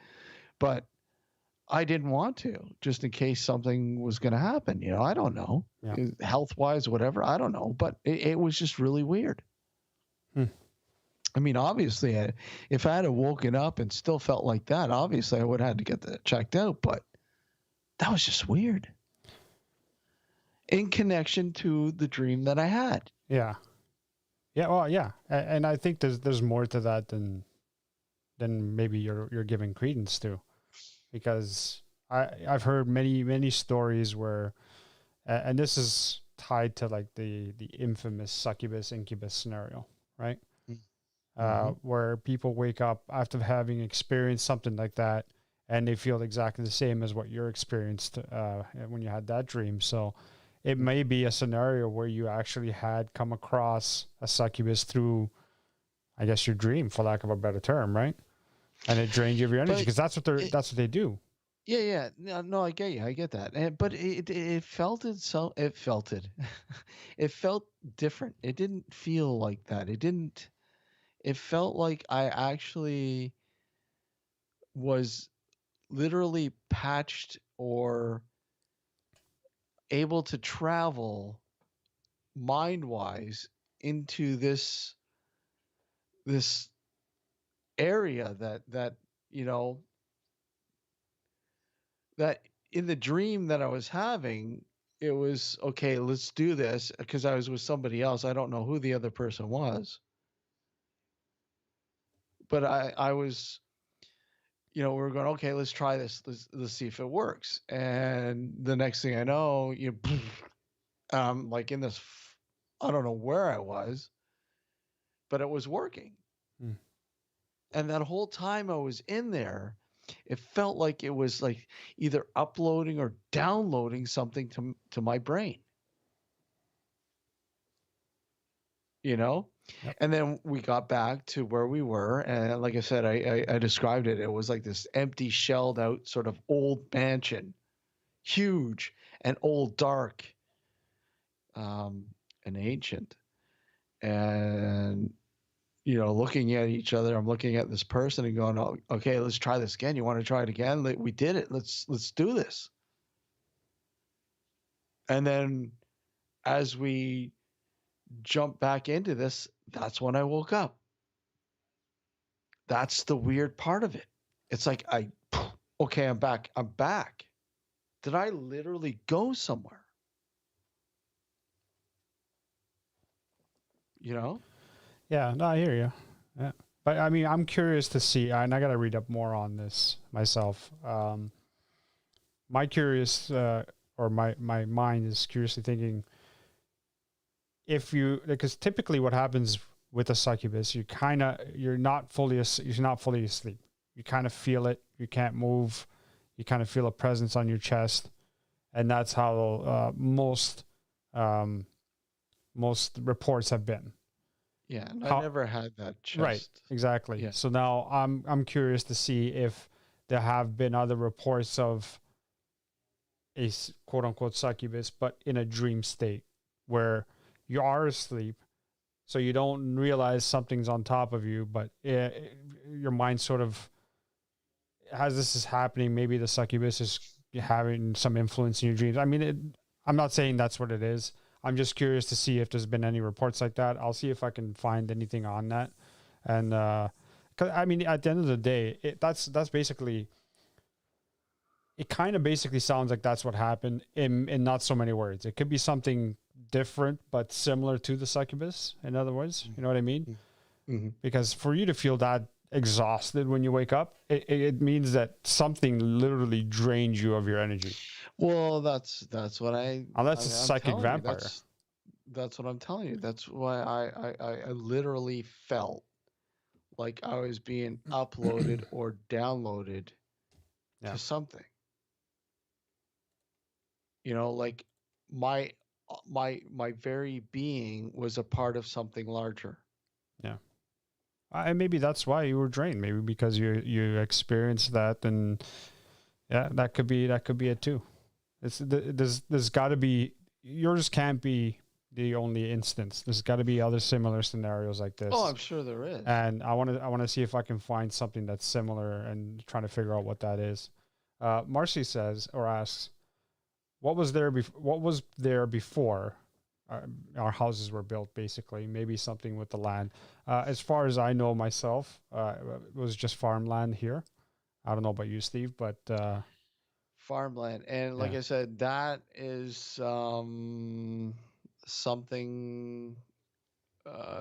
But I didn't want to, just in case something was going to happen. I don't know. Yeah. Health-wise, whatever. I don't know. But it was just really weird. I mean, obviously, if I had woken up and still felt like that, obviously I would have had to get that checked out. But that was just weird. In connection to the dream that I had. Yeah. Yeah, well, yeah. And I think there's more to that than maybe you're giving credence to. Because I've heard many stories where, and this is tied to like the infamous succubus incubus scenario, right? Where people wake up after having experienced something like that, and they feel exactly the same as what you're experienced when you had that dream. So it may be a scenario where you actually had come across a succubus through, I guess, your dream, for lack of a better term, right? And it drained you of your energy because that's what they do. Yeah. No, I get you. I get that. But it felt it felt different. It didn't feel like that. It felt like I actually was literally patched or able to travel mind-wise into this area that that in the dream that I was having, it was okay, let's do this, because I was with somebody else. I don't know who the other person was, but I was, we were going, okay, let's try this. Let's see if it works. And the next thing I know, like in this, I don't know where I was, but it was working. And that whole time I was in there, it felt like it was like either uploading or downloading something to my brain. Yep. And then we got back to where we were. And like I said, I described it. It was like this empty, shelled out sort of old mansion, huge and old, dark, and ancient. And, looking at each other, I'm looking at this person and going, oh, okay, let's try this again. You want to try it again? We did it. Let's do this. And then as we jump back into this, that's when I woke up. That's the weird part of it. It's like Okay, I'm back. I'm back. Did I literally go somewhere? You know? Yeah, no, I hear you. Yeah. But I mean, I'm curious to see, and I got to read up more on this myself. My curious, or my mind is curiously thinking, if you, because typically what happens with a succubus, you're not fully asleep. You kind of feel it. You can't move. You kind of feel a presence on your chest, and that's how most reports have been. Yeah, and I never had that chest. Right, exactly. Yeah. So now I'm curious to see if there have been other reports of a quote unquote succubus, but in a dream state where you are asleep, so you don't realize something's on top of you, but your mind sort of, as this is happening, maybe the succubus is having some influence in your dreams. I mean, I'm not saying that's what it is. I'm just curious to see if there's been any reports like that. I'll see if I can find anything on that. And, 'cause, I mean, at the end of the day, that's basically, it kind of basically sounds like that's what happened in not so many words. It could be something different, but similar to the succubus. In other words, you know what I mean? Mm-hmm. Because for you to feel that exhausted when you wake up, it means that something literally drains you of your energy. Well, that's what unless it's a psychic vampire. That's what I'm telling you. That's why I literally felt like I was being uploaded or downloaded to something. You know, like my very being was a part of something larger. Yeah. And maybe that's why you were drained. Maybe because you experienced that, and yeah, that could be it too. There's got to be, yours can't be the only instance. There's got to be other similar scenarios like this. Oh, I'm sure there is. And I want to see if I can find something that's similar and trying to figure out what that is. Marcy says or asks, what was there before our houses were built? Basically, maybe something with the land. As far as I know myself, it was just farmland here. I don't know about you, Steve, but farmland. And like I said, that is something,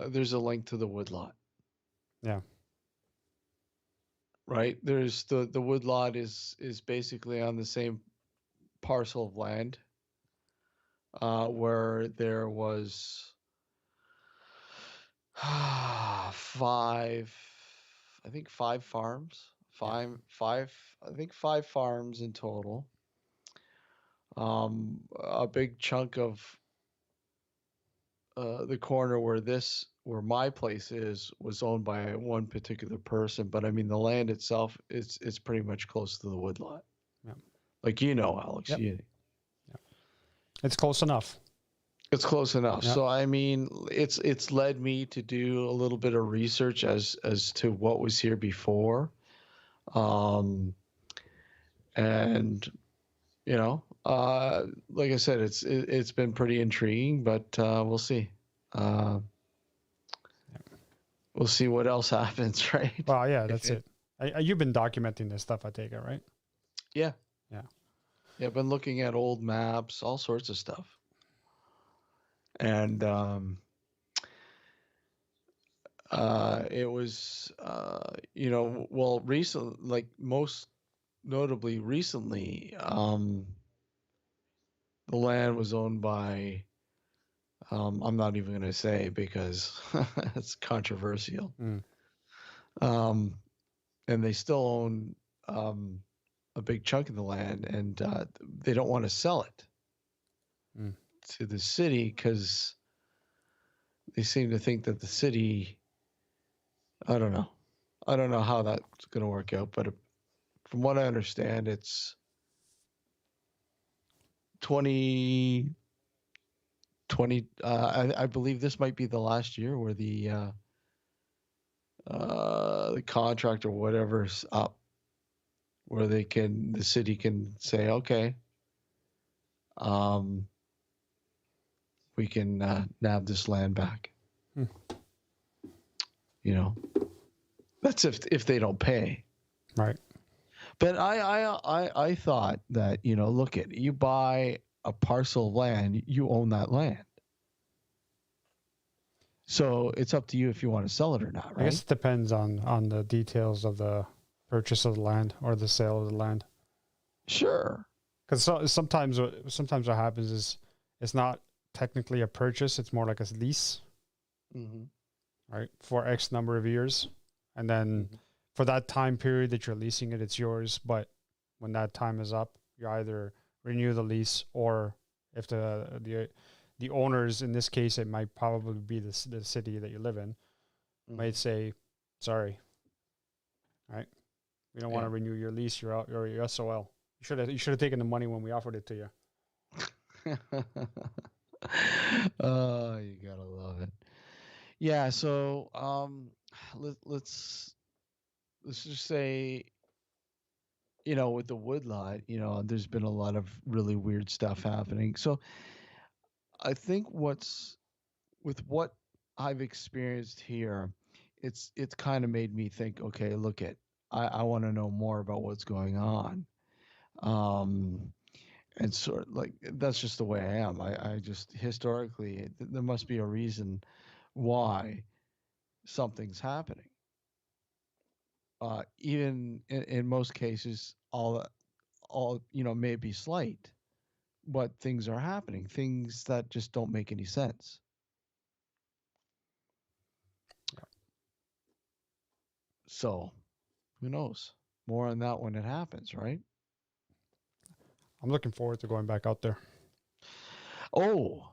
there's a link to the woodlot. Yeah. Right? There's the woodlot is basically on the same parcel of land where there was five farms. Five farms in total. A big chunk of the corner where my place was owned by one particular person, but I mean the land itself it's pretty much close to the woodlot. Yeah. Like Alex. Yep. It's close enough. It's close enough. Yep. So I mean, it's led me to do a little bit of research as to what was here before. And you know, like I said, it's been pretty intriguing, but we'll see. We'll see what else happens, right? Well, yeah, that's it. You've been documenting this stuff, I take it, right? Yeah. Yeah. Yeah, I've been looking at old maps, all sorts of stuff. And it was, well, recently, like most notably recently, the land was owned by, I'm not even going to say because it's controversial. And they still own a big chunk of the land, and they don't want to sell it to the city because they seem to think that the city, I don't know how that's going to work out, but from what I understand, it's 2020. I believe this might be the last year where the contract or whatever's up, where the city can say, okay, we can nab this land back. You know, that's if they don't pay. Right. But I thought that, look at you buy a parcel of land, you own that land. So it's up to you if you want to sell it or not, I guess right? it depends on the details of the purchase of the land or the sale of the land. Sure. Because sometimes what happens is it's not technically a purchase; it's more like a lease, right, for X number of years, and then for that time period that you're leasing it, it's yours. But when that time is up, you either renew the lease, or if the owners, in this case, it might probably be the city that you live in, might say, sorry, right? We don't want to renew your lease. You're out. You're your SOL. You should have taken the money when we offered it to you. Oh, you gotta love it. Yeah. So let's just say, with the woodlot, there's been a lot of really weird stuff happening. So I think with what I've experienced here, it's kind of made me think, okay, look I want to know more about what's going on. And sort of like that's just the way I am. I just historically there must be a reason why something's happening. Even in most cases, all may be slight, but things are happening. Things that just don't make any sense. So, who knows? More on that when it happens, right? I'm looking forward to going back out there. Oh,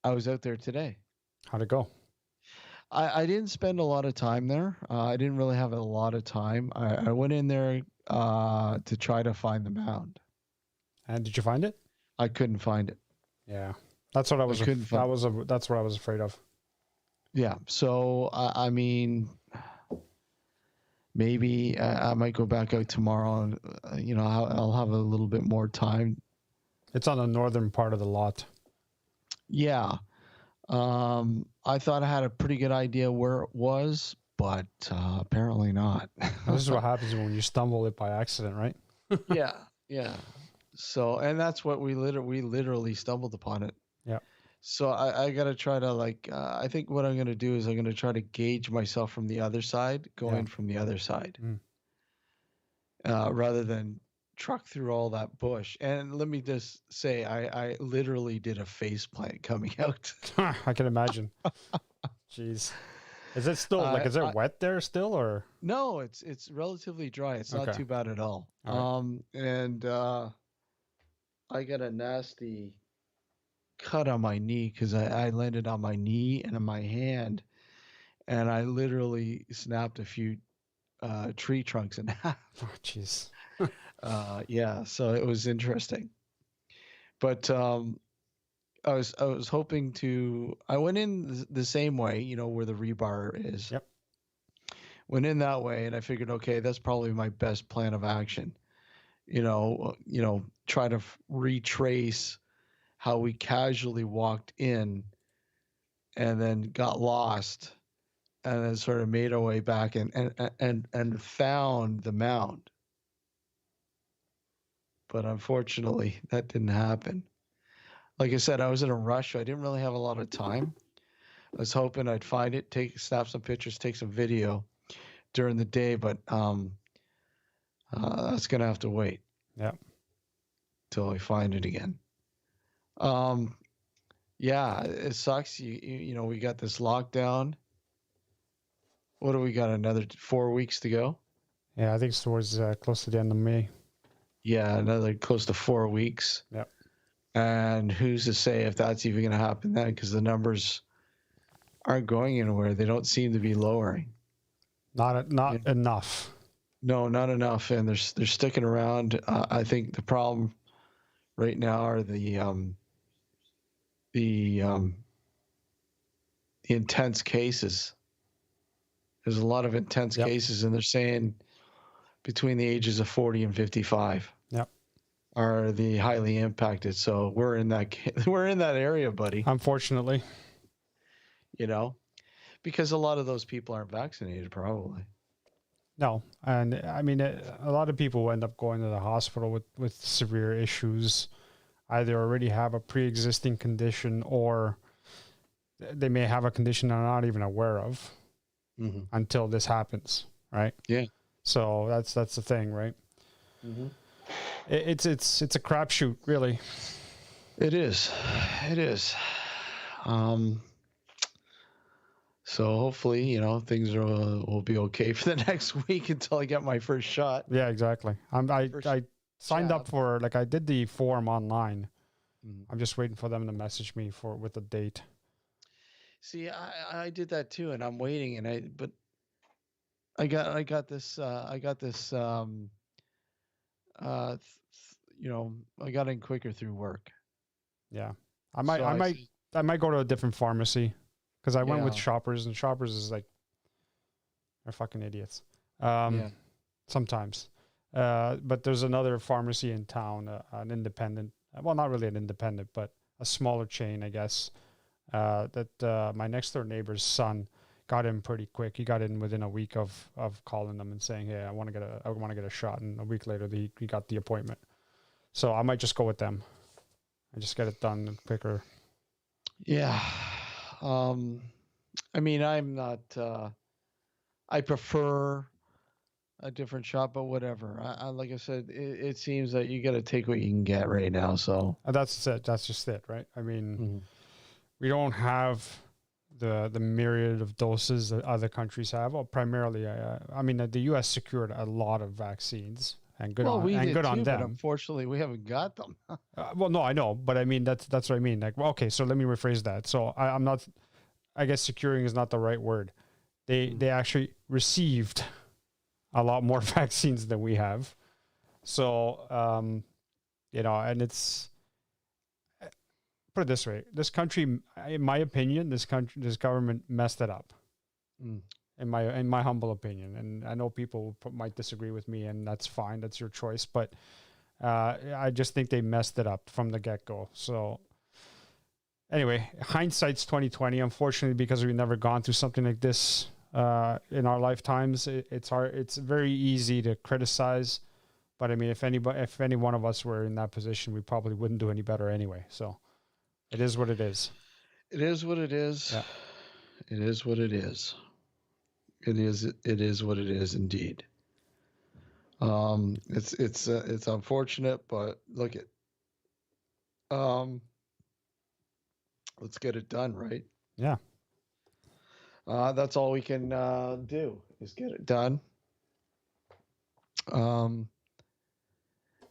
I was out there today. How'd it go? I didn't spend a lot of time there. I didn't really have a lot of time. I went in there to try to find the mound. And did you find it? I couldn't find it. Yeah, that's what I was. That's what I was afraid of. Yeah. So I mean, maybe I might go back out tomorrow, and I'll have a little bit more time. It's on the northern part of the lot. Yeah. I thought I had a pretty good idea where it was, but apparently not. This is what happens when you stumble it by accident, right? Yeah. So, and that's what we literally stumbled upon it. Yeah. So I got to try to I think what I'm going to do is I'm going to try to gauge myself from the other side, going from the other side, rather than truck through all that bush. And let me just say, I literally did a face plant coming out. I can imagine. Jeez. Is it still is it wet there still, or? No, it's relatively dry. It's not too bad at all. And I got a nasty cut on my knee because I landed on my knee and on my hand, and I literally snapped a few tree trunks in half. Oh, jeez. Yeah, so it was interesting. But I was hoping to. I went in the same way, where the rebar is. Yep. Went in that way, and I figured, okay, that's probably my best plan of action. Try to retrace how we casually walked in, and then got lost, and then sort of made our way back and found the mound. But unfortunately, that didn't happen. Like I said, I was in a rush. I didn't really have a lot of time. I was hoping I'd find it, snap some pictures, take some video during the day, but that's gonna have to wait. Yeah. Till I find it again. Yeah, it sucks. We got this lockdown. What do we got? Another 4 weeks to go? Yeah, I think it's towards close to the end of May. Yeah, another close to 4 weeks. Yep. And who's to say if that's even going to happen then? Because the numbers aren't going anywhere. They don't seem to be lowering. Not enough. No, not enough, and they're sticking around. I think the problem right now are the intense cases. There's a lot of intense cases, and they're saying between the ages of 40 and 55 are the highly impacted. So we're in that area, buddy. Unfortunately, because a lot of those people aren't vaccinated, probably. No, and I mean, a lot of people end up going to the hospital with severe issues. Either already have a pre-existing condition, or they may have a condition they're not even aware of until this happens, right? Yeah. So that's the thing, right? Mm-hmm. It's a crapshoot, really. It is. It is. So hopefully, things will be okay for the next week until I get my first shot. Yeah, exactly. I signed up for, like, I did the form online. I'm just waiting for them to message me with a date. See, I did that too, and I'm waiting, but I got this I got in quicker through work. Yeah, I might go to a different pharmacy, because I went with Shoppers, and Shoppers is like, they're fucking idiots. Sometimes. But there's another pharmacy in town, an independent, well, not really an independent, but a smaller chain, I guess, that my next door neighbor's son got in pretty quick. He got in within a week of calling them and saying, "Hey, I want to get a shot." And a week later, he got the appointment. So I might just go with them and just get it done quicker. Yeah. I mean, I'm not. I prefer a different shot, but whatever. I like I said, it seems that you got to take what you can get right now. So that's it. That's just it, right? I mean, we don't have the myriad of doses that other countries have. Well, primarily, I mean, the U.S. secured a lot of vaccines, and good on them. But unfortunately, we haven't got them. Well, no, I know, but I mean that's what I mean. Like, well, okay, so let me rephrase that. So I'm not. I guess securing is not the right word. They actually received a lot more vaccines than we have. So, and it's, put it this way, this country, in my opinion, this government messed it up. In my humble opinion. And I know people might disagree with me, and that's fine. That's your choice. But I just think they messed it up from the get-go. So anyway, hindsight's 2020. Unfortunately, because we've never gone through something like this in our lifetimes, it's hard. It's very easy to criticize, but I mean, if any one of us were in that position, we probably wouldn't do any better anyway. So it is what it is. It is what it is. Yeah. It is what it is. It is what it is indeed. It's unfortunate, but look at let's get it done, right? Yeah. That's all we can do is get it done.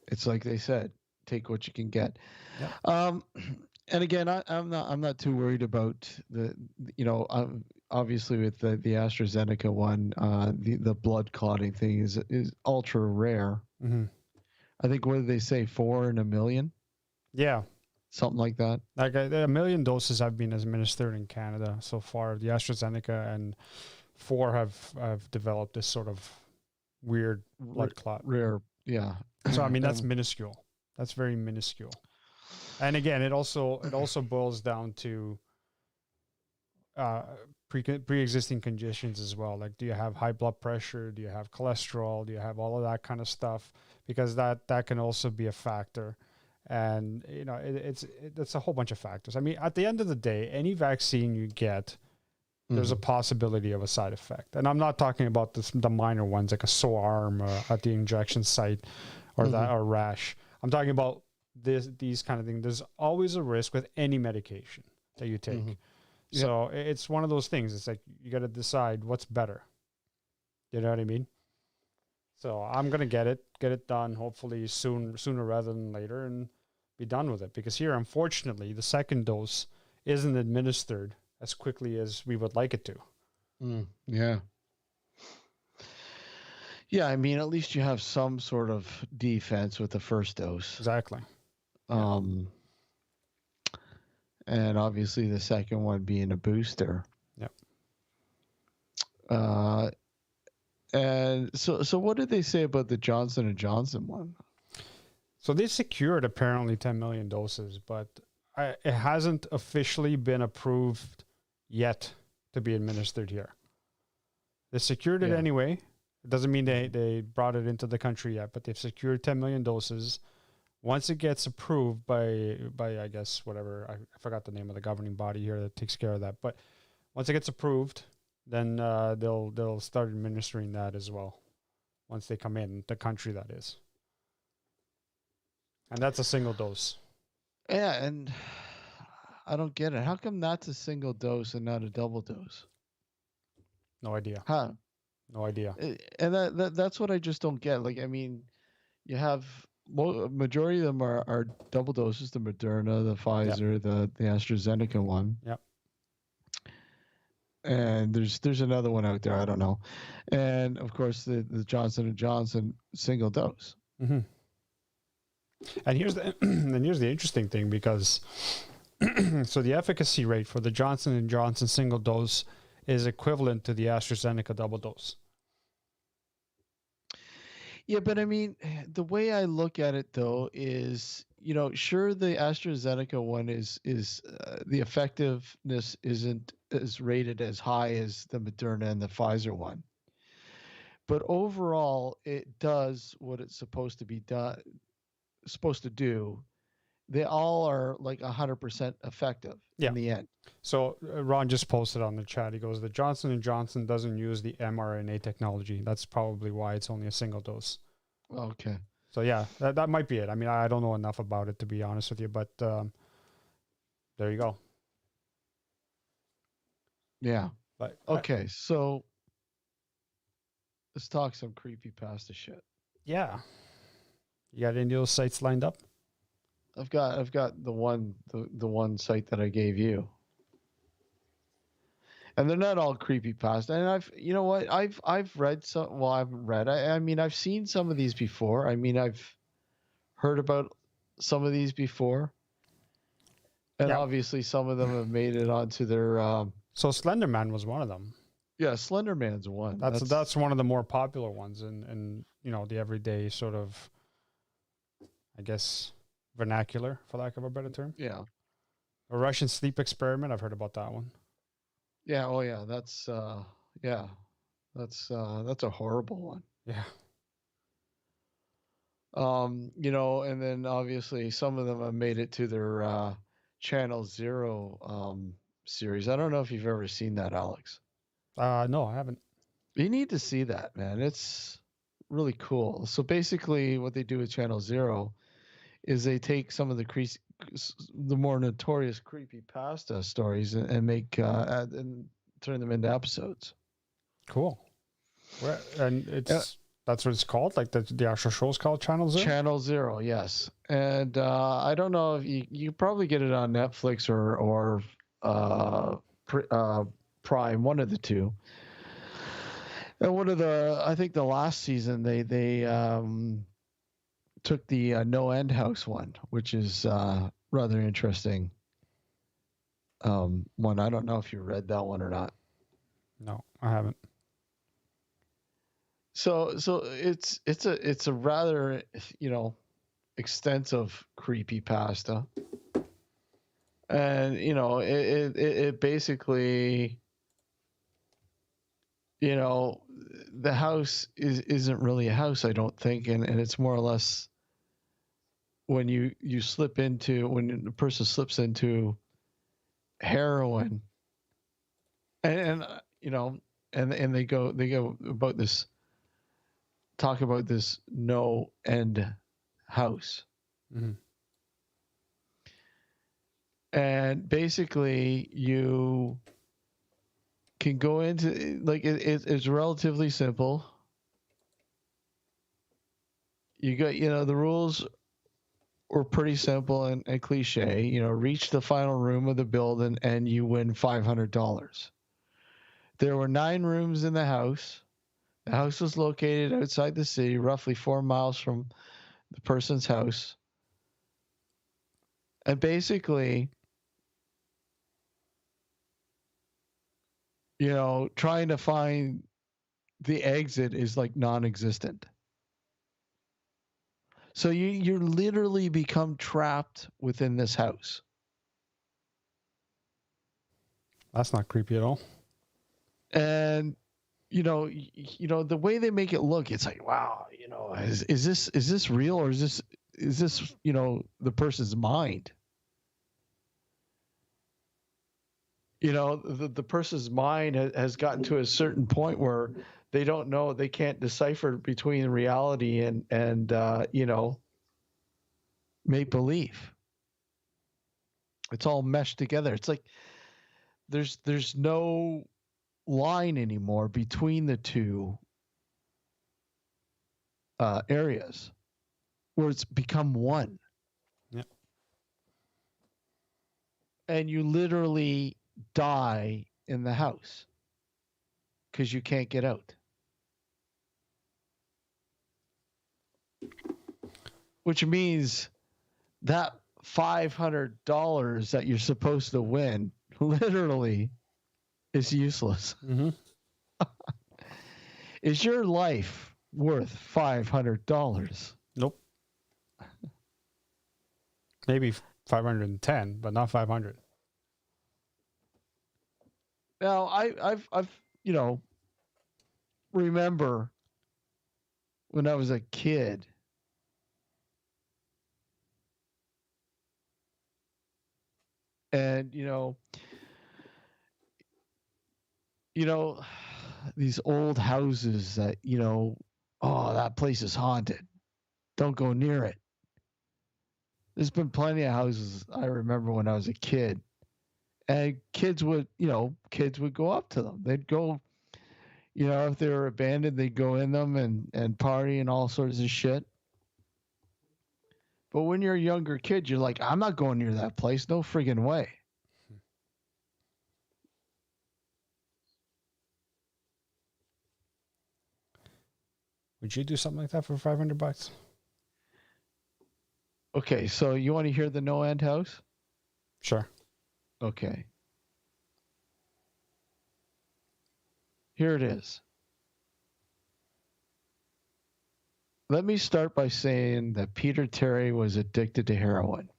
It's like they said, take what you can get. Yeah. And again, I'm not too worried about obviously with the AstraZeneca one, the blood clotting thing is ultra rare. Mm-hmm. I think, what did they say, 4 in a million? Yeah. Something like that. Like 1 million doses have been administered in Canada so far. The AstraZeneca, and 4 have developed this sort of weird blood clot. Rare, yeah. So I mean, that's minuscule. That's very minuscule. And again, it also boils down to pre-existing conditions as well. Like, do you have high blood pressure? Do you have cholesterol? Do you have all of that kind of stuff? Because that can also be a factor. And it's a whole bunch of factors. I mean, at the end of the day, any vaccine you get, there's a possibility of a side effect. And I'm not talking about the minor ones, like a sore arm at the injection site, or that, or rash. I'm talking about these kind of things. There's always a risk with any medication that you take. So it's one of those things. It's like, you got to decide what's better. You know what I mean? So I'm going to get it done, hopefully sooner rather than later, and be done with it. Because here, unfortunately, the second dose isn't administered as quickly as we would like it to. Yeah. Yeah, I mean, at least you have some sort of defense with the first dose. Exactly. And obviously the second one being a booster. Yep. And so what did they say about the Johnson & Johnson one? So they secured apparently 10 million doses, but it hasn't officially been approved yet to be administered here. They secured it anyway, It doesn't mean they brought it into the country yet, but they've secured 10 million doses. Once it gets approved by I guess whatever, I forgot the name of the governing body here that takes care of that. But once it gets approved, then they'll start administering that as well. Once they come in the country, that is, and that's a single dose. Yeah, and I don't get it. How come that's a single dose and not a double dose? No idea. Huh? No idea. And that's what I just don't get. Like, I mean, you have majority of them are double doses: the Moderna, the Pfizer, the AstraZeneca one. Yep. And there's another one out there, I don't know. And of course the Johnson & Johnson single dose. Mm-hmm. And here's the interesting thing, because so the efficacy rate for the Johnson & Johnson single dose is equivalent to the AstraZeneca double dose. Yeah, but I mean, the way I look at it though is, sure, the AstraZeneca one is the effectiveness isn't as rated as high as the Moderna and the Pfizer one, but overall it does what it's supposed to do. They all are like 100% effective in the end. So Ron just posted on the chat. He goes, the Johnson & Johnson doesn't use the mRNA technology. That's probably why it's only a single dose. Okay. So yeah, that might be it. I mean, I don't know enough about it to be honest with you, but there you go. Yeah. But okay, so let's talk some creepypasta shit. Yeah. You got any of those sites lined up? I've got the one site that I gave you. And they're not all creepypasta. And I've read some. Well, I haven't read. I mean, I've seen some of these before. I mean, I've heard about some of these before. And obviously, some of them have made it onto their. So Slender Man was one of them. Yeah, Slender Man's one. That's one of the more popular ones in the everyday sort of, I guess, vernacular, for lack of a better term. Yeah. A Russian sleep experiment. I've heard about that one. Yeah. Oh, yeah. That's that's a horrible one. Yeah. And then obviously some of them have made it to their Channel Zero series. I don't know if you've ever seen that, Alex. No, I haven't. You need to see that, man. It's really cool. So basically, what they do with Channel Zero is they take some of the more notorious creepypasta stories and make and turn them into episodes. Cool. And that's what it's called. Like the actual show is called Channel Zero. Channel Zero, yes. And I don't know if you probably get it on Netflix or Prime, one of the two. And I think the last season they took the No End House one, which is rather interesting. One. I don't know if you read that one or not. No, I haven't. So it's a rather extensive creepypasta, and it basically the house isn't really a house, I don't think, and it's more or less when when a person slips into heroin, and they go about this, talk about this No End House. Mm-hmm. And basically you can go into, like, it's relatively simple. You got, the rules were pretty simple and cliche. Reach the final room of the building and you win $500. There were 9 rooms in the house. The house was located outside the city, roughly 4 miles from the person's house. And basically, trying to find the exit is like non-existent. So you literally become trapped within this house. That's not creepy at all. And the way they make it look, it's like, wow, is this real, or is this the person's mind? The person's mind has gotten to a certain point where they don't know, they can't decipher between reality and make believe. It's all meshed together. It's like there's no line anymore between the two areas, where it's become one. Yeah. And you literally die in the house because you can't get out. Which means that $500 that you're supposed to win literally is useless. Mm-hmm. Is your life worth $500? Nope. Maybe 510, but not 500. Now, I've remember when I was a kid, and these old houses that oh, that place is haunted, don't go near it. There's been plenty of houses I remember when I was a kid, and kids would go up to them. They'd go, if they were abandoned, they'd go in them and party and all sorts of shit. But when you're a younger kid, you're like, I'm not going near that place. No friggin' way. Would you do something like that for $500? Okay, so you want to hear the No End House? Sure. Okay. Here it is. Let me start by saying that Peter Terry was addicted to heroin.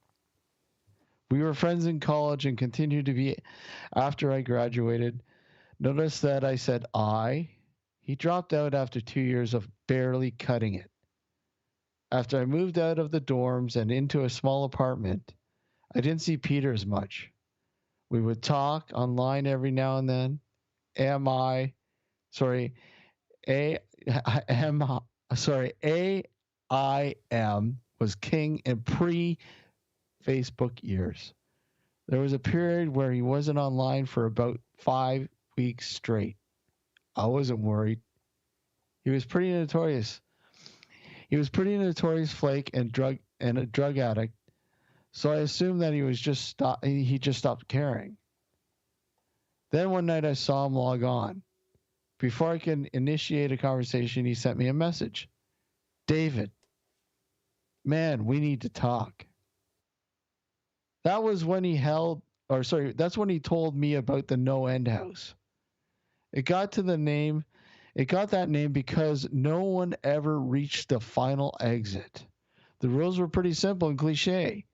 We were friends in college and continued to be after I graduated. Notice that I said he dropped out after 2 years of barely cutting it. After I moved out of the dorms and into a small apartment, I didn't see Peter as much. We would talk online every now and then. AIM was king in pre-Facebook years. There was a period where he wasn't online for about 5 weeks straight. I wasn't worried. He was pretty notorious. He was pretty notorious flake and a drug addict. So I assumed that he just stopped caring. Then one night I saw him log on. Before I could initiate a conversation, he sent me a message. David, man, we need to talk. That was when that's when he told me about the No End House. It got that name because no one ever reached the final exit. The rules were pretty simple and cliche.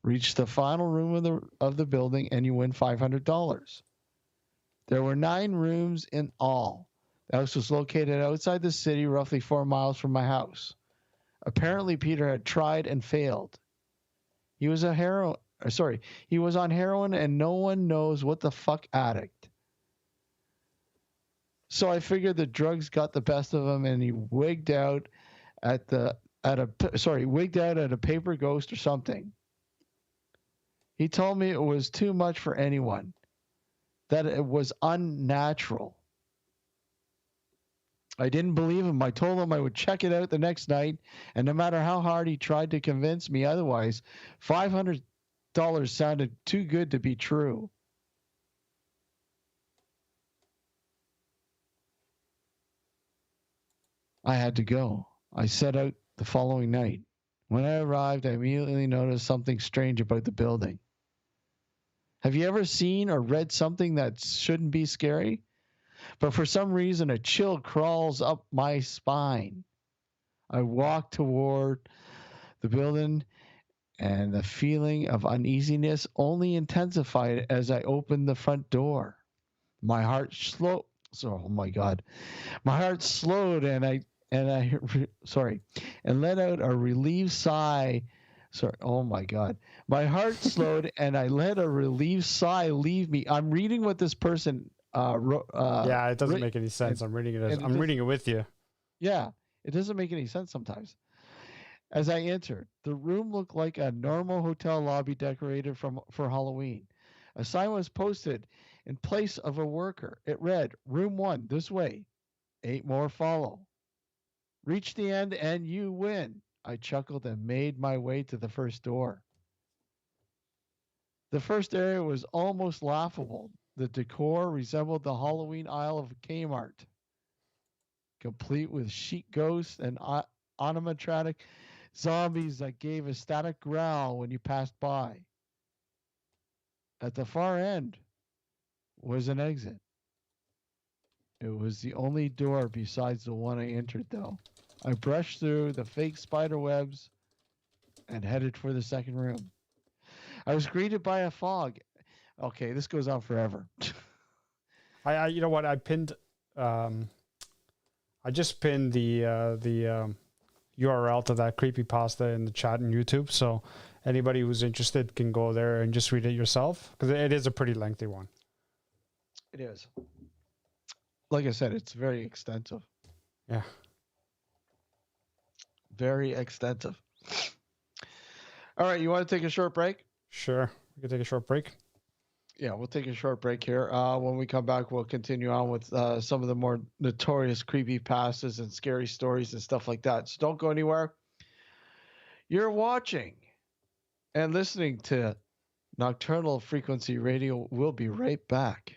Reach the final room of the building and you win $500. There were 9 rooms in all. The house was located outside the city, roughly 4 miles from my house. Apparently, Peter had tried and failed. He was on heroin and no one knows what the fuck addict. So I figured the drugs got the best of him and he wigged out at a paper ghost or something. He told me it was too much for anyone, that it was unnatural. I didn't believe him. I told him I would check it out the next night, and no matter how hard he tried to convince me otherwise, $500 sounded too good to be true. I had to go. I set out the following night. When I arrived, I immediately noticed something strange about the building. Have you ever seen or read something that shouldn't be scary? But for some reason, a chill crawls up my spine. I walk toward the building, and the feeling of uneasiness only intensified as I opened the front door. My heart So, oh my God, my heart slowed and I let out a relieved sigh. Sorry, oh my God, my heart slowed and I let a relieved sigh leave me. I'm reading what this person wrote. Yeah, it doesn't make any sense. I'm reading it. I'm reading it with you. Yeah, it doesn't make any sense sometimes. As I entered, the room looked like a normal hotel lobby decorated for Halloween. A sign was posted in place of a worker. It read, "Room 1, this way. 8 more follow. Reach the end and you win." I chuckled and made my way to the first door. The first area was almost laughable. The decor resembled the Halloween aisle of Kmart, complete with sheet ghosts and animatronic zombies that gave a static growl when you passed by. At the far end was an exit. It was the only door besides the one I entered, though. I brushed through the fake spider webs and headed for the second room. I was greeted by a fog. Okay, this goes on forever. I you know what? I just pinned the URL to that creepypasta in the chat on YouTube. So anybody who's interested can go there and just read it yourself, because it is a pretty lengthy one. It is. Like I said, it's very extensive. Yeah. Very extensive. All right, you want to take a short break? Sure. We can take a short break. Yeah, we'll take a short break here. When we come back, we'll continue on with some of the more notorious creepypastas and scary stories and stuff like that. So don't go anywhere. You're watching and listening to Nocturnal Frequency Radio. We'll be right back.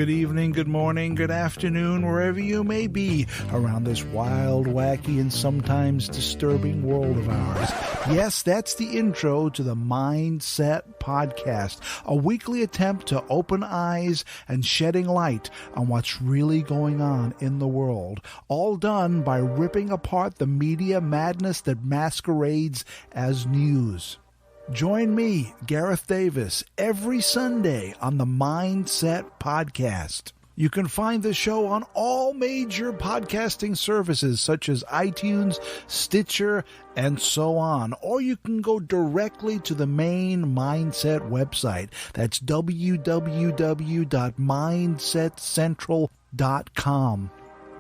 good evening, good morning, good afternoon, wherever you may be around this wild, wacky, and sometimes disturbing world of ours. Yes, that's the intro to the Mindset Podcast, a weekly attempt to open eyes and shedding light on what's really going on in the world, all done by ripping apart the media madness that masquerades as news. Join me, Gareth Davis, every Sunday on the Mindset Podcast. You can find the show on all major podcasting services such as iTunes, Stitcher, and so on. Or you can go directly to the main Mindset website. That's www.mindsetcentral.com.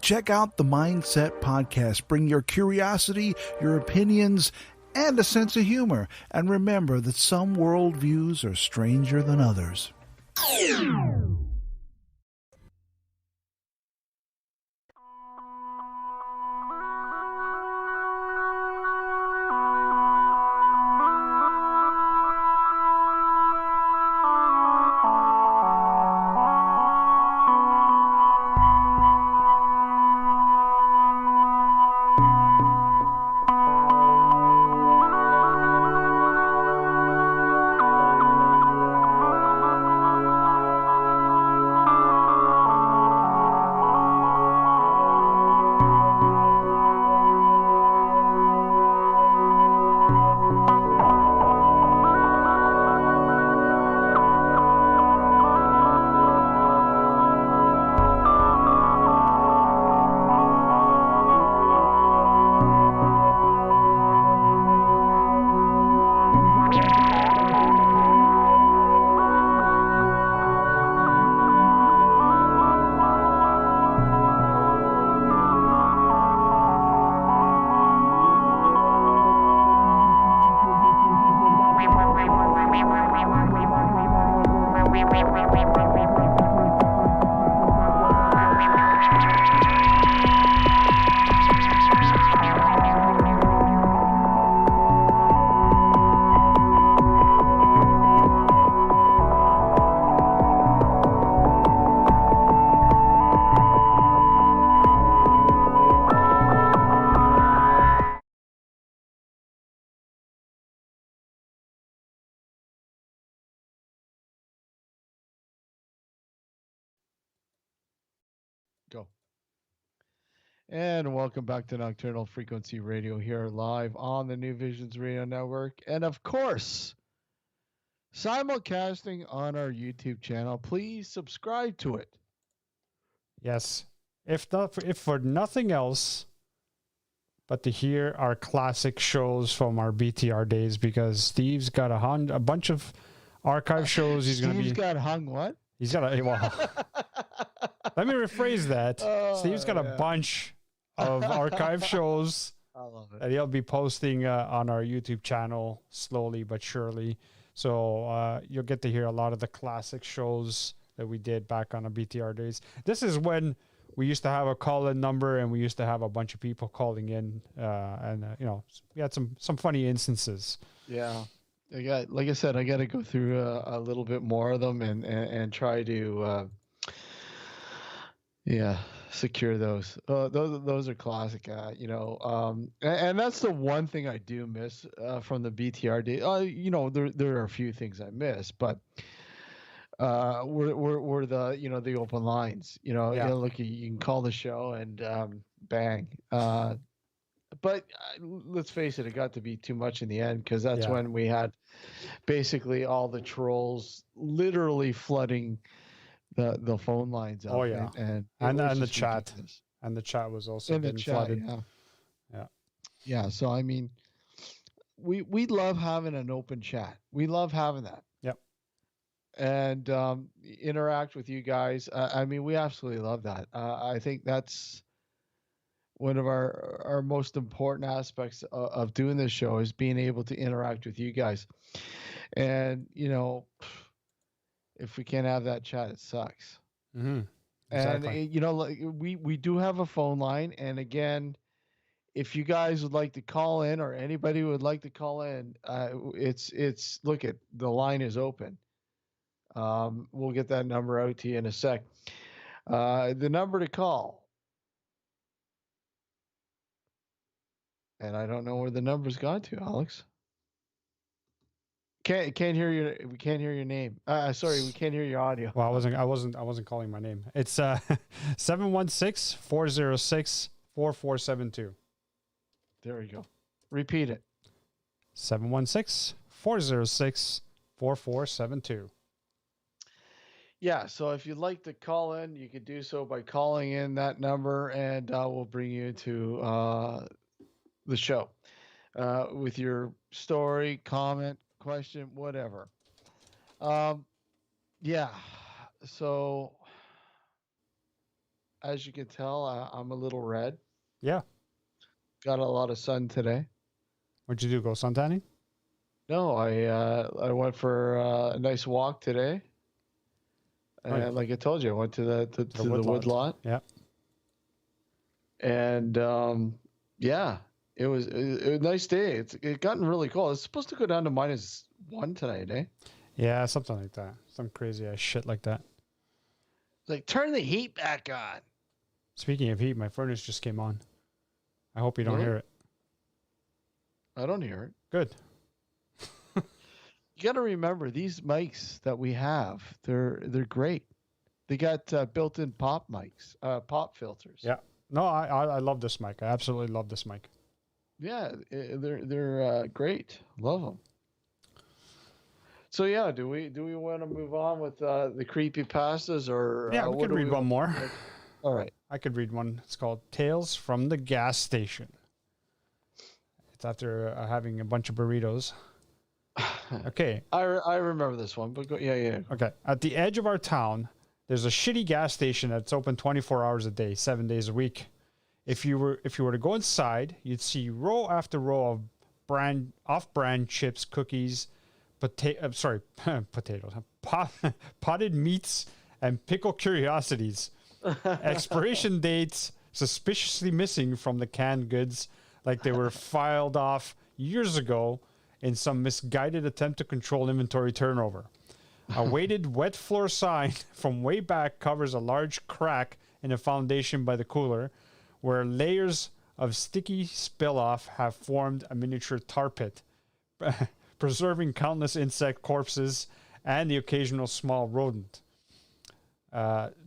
Check out the Mindset Podcast. Bring your curiosity, your opinions, and a sense of humor. And remember that some worldviews are stranger than others. Go. And welcome back to Nocturnal Frequency Radio here live on the New Visions Radio Network. And of course, simulcasting on our YouTube channel. Please subscribe to it. Yes. If for nothing else, but to hear our classic shows from our BTR days, because Steve's got a bunch of archive shows. Steve's got hung what? He's got a, well, let me rephrase that. Steve's got a bunch of archive shows I love it. that he'll be posting on our YouTube channel slowly but surely. So you'll get to hear a lot of the classic shows that we did back on the BTR days. This is when we used to have a call-in number and we used to have a bunch of people calling in, and you know, we had some funny instances. Yeah. Like I said, I got to go through a little bit more of them and try to, secure those. Those are classic, and that's the one thing I do miss from the BTR day. There are a few things I miss, but were the the open lines. Look, you can call the show and bang. But let's face it got to be too much in the end, because that's when we had basically all the trolls literally flooding the phone lines up. Oh yeah, and the chat, ridiculous. And the chat was also getting flooded. Yeah. So I mean, we love having an open chat. We love having that. Yep. And interact with you guys. I mean, we absolutely love that. I think that's one of our most important aspects of doing this show, is being able to interact with you guys. And, if we can't have that chat, it sucks. Mm-hmm. Exactly. And, we do have a phone line. And again, if you guys would like to call in, or anybody would like to call in, the line is open. We'll get that number out to you in a sec. The number to call, and I don't know where the number's gone to, Alex. Can't hear your. We can't hear your name. Sorry, we can't hear your audio. Well, I wasn't calling my name. It's 716-406-4472. There we go. Repeat it. 716-406-4472. Yeah, so if you'd like to call in, you could do so by calling in that number, and we'll bring you to the show with your story, comment, question, whatever. Yeah, so as you can tell, I'm a little red. Yeah. Got a lot of sun today. What'd you do? Go suntanning? No, I went for a nice walk today. And like I told you, I went to the wood lot. Yeah. And yeah, it was a nice day. It gotten really cold. It's supposed to go down to -1 tonight, eh? Yeah, something like that. Some crazy ass shit like that. It's like, turn the heat back on. Speaking of heat, my furnace just came on. I hope you don't hear it. I don't hear it. Good. You got to remember, these mics that we have, they're great. They got built-in pop mics, pop filters. Yeah. No, I love this mic. I absolutely love this mic. Yeah, they're great. Love them. So yeah, do we want to move on with the creepy pastas, or yeah, we could read one more. All right, I could read one. It's called "Tales from the Gas Station." It's after having a bunch of burritos. Okay. I remember this one, but yeah. Okay. At the edge of our town, there's a shitty gas station that's open 24 hours a day, 7 days a week. If you were to go inside, you'd see row after row of off-brand chips, cookies, potatoes, potted meats, and pickle curiosities. Expiration dates suspiciously missing from the canned goods, like they were filed off years ago in some misguided attempt to control inventory turnover. A weighted wet floor sign from way back covers a large crack in the foundation by the cooler, where layers of sticky spill-off have formed a miniature tar pit, preserving countless insect corpses and the occasional small rodent.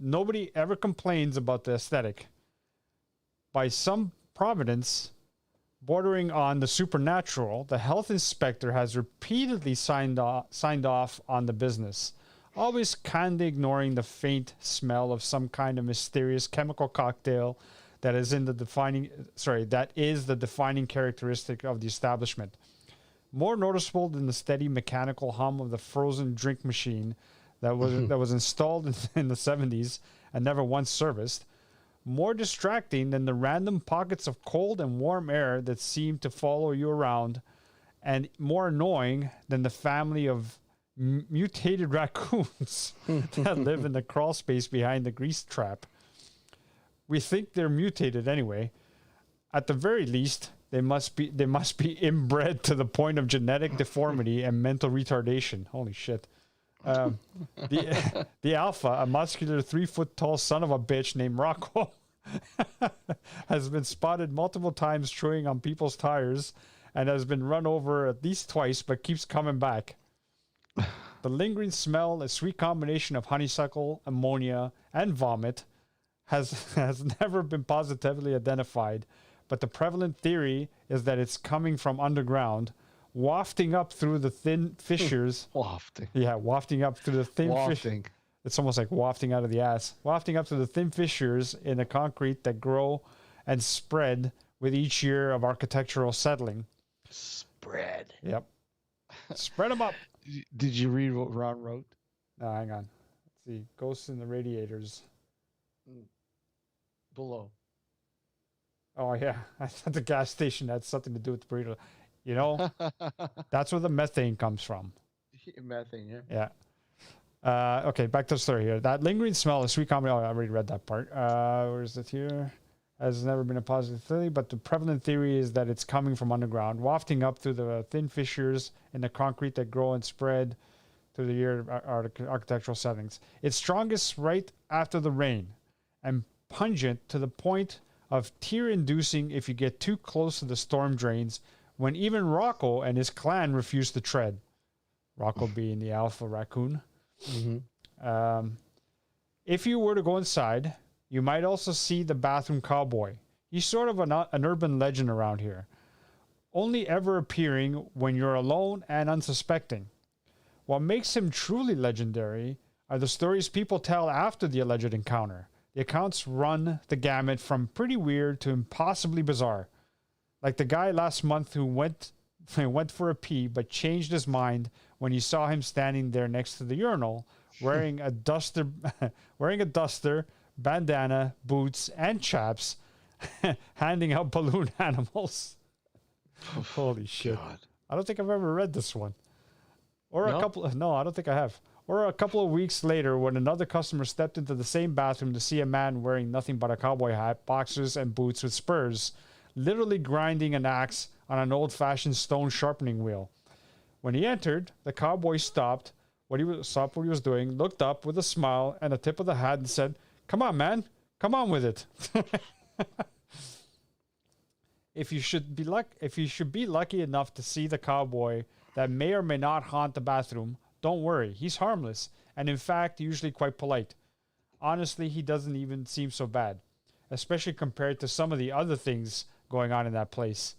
Nobody ever complains about the aesthetic. By some providence bordering on the supernatural, the health inspector has repeatedly signed off on the business, always kindly ignoring the faint smell of some kind of mysterious chemical cocktail that is the defining characteristic of the establishment. More noticeable than the steady mechanical hum of the frozen drink machine that was installed in the 70s and never once serviced. More distracting than the random pockets of cold and warm air that seem to follow you around, and more annoying than the family of mutated raccoons that live in the crawl space behind the grease trap. We think they're mutated anyway. At the very least, they must be inbred to the point of genetic deformity and mental retardation. Holy shit. The alpha, a muscular 3-foot-tall son of a bitch named Rocco, has been spotted multiple times chewing on people's tires and has been run over at least twice, but keeps coming back. The lingering smell, a sweet combination of honeysuckle, ammonia, and vomit, has never been positively identified, but the prevalent theory is that it's coming from underground, wafting up through the thin fissures. Wafting. Yeah, wafting up through the thin Wafting. It's almost like wafting out of the ass. Wafting up through the thin fissures in the concrete that grow and spread with each year of architectural settling. Spread. Yep. Spread them up. Did you read what Ron wrote? No, hang on. Let's see. Ghosts in the radiators. Below. Oh, yeah. I thought the gas station had something to do with the burrito. You know, that's where the methane comes from. Methane, yeah. Yeah. Okay, back to the story here. That lingering smell of sweet combination. Oh, I already read that part. Where is it here? Has never been a positive theory, but the prevalent theory is that it's coming from underground, wafting up through the thin fissures in the concrete that grow and spread to the year architectural settings. It's strongest right after the rain, and pungent to the point of tear-inducing if you get too close to the storm drains, when even Rocco and his clan refuse to tread. Rocco being the alpha raccoon. Mm-hmm. If you were to go inside, you might also see the bathroom cowboy. He's sort of an urban legend around here, only ever appearing when you're alone and unsuspecting. What makes him truly legendary are the stories people tell after the alleged encounter. The accounts run the gamut from pretty weird to impossibly bizarre. Like the guy last month who went for a pee but changed his mind when he saw him standing there next to the urinal, wearing a duster, bandana, boots, and chaps, handing out balloon animals. Holy shit! God. I don't think I've ever read this one. Or No? a couple. No, I don't think I have. Or a couple of weeks later, when another customer stepped into the same bathroom to see a man wearing nothing but a cowboy hat, boxers, and boots with spurs, literally grinding an axe on an old-fashioned stone sharpening wheel. When he entered, the cowboy stopped what he was doing, looked up with a smile and a tip of the hat, and said, "Come on, man, come on with it." If you should be lucky enough to see the cowboy that may or may not haunt the bathroom, don't worry, he's harmless, and in fact, usually quite polite. Honestly, he doesn't even seem so bad, especially compared to some of the other things going on in that place.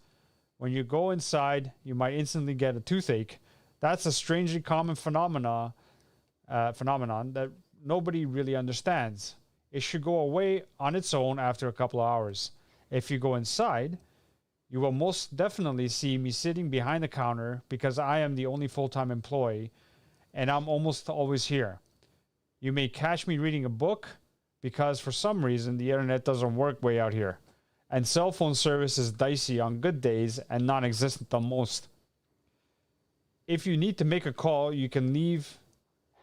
When you go inside, you might instantly get a toothache. That's a strangely common phenomenon that nobody really understands. It should go away on its own after a couple of hours. If you go inside, you will most definitely see me sitting behind the counter because I am the only full-time employee, and I'm almost always here. You may catch me reading a book because for some reason the internet doesn't work way out here, and cell phone service is dicey on good days and non-existent on most. If you need to make a call, you can leave